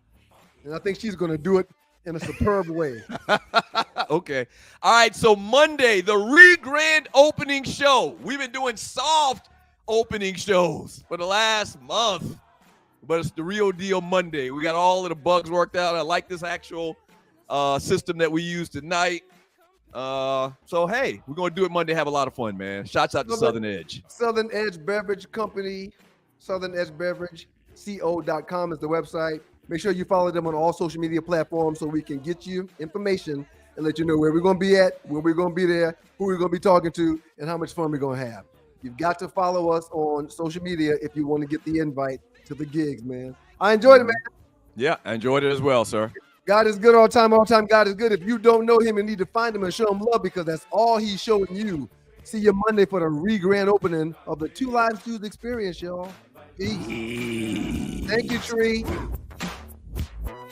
and I think she's gonna do it in a superb way. Okay. All right. So Monday, the grand opening show. We've been doing soft opening shows for the last month, but it's the real deal Monday. We got all of the bugs worked out. I like this actual system that we use tonight. So hey, we're gonna do it Monday. Have a lot of fun, man. Shots out to Southern Edge. Southern Edge Beverage Company, Southern Edge Beverage, co.com is the website. Make sure you follow them on all social media platforms so we can get you information and let you know where we're gonna be at, where we're gonna be there, who we're gonna be talking to, and how much fun we're gonna have. You've got to follow us on social media if you want to get the invite to the gigs, man. I enjoyed it, man. Yeah, I enjoyed it as well, sir. God is good all the time. All the time, God is good. If you don't know him, you need to find him and show him love because that's all he's showing you. See you Monday for the grand opening of the Two Lives Tuesday experience, y'all. Peace. Thank you, Tree.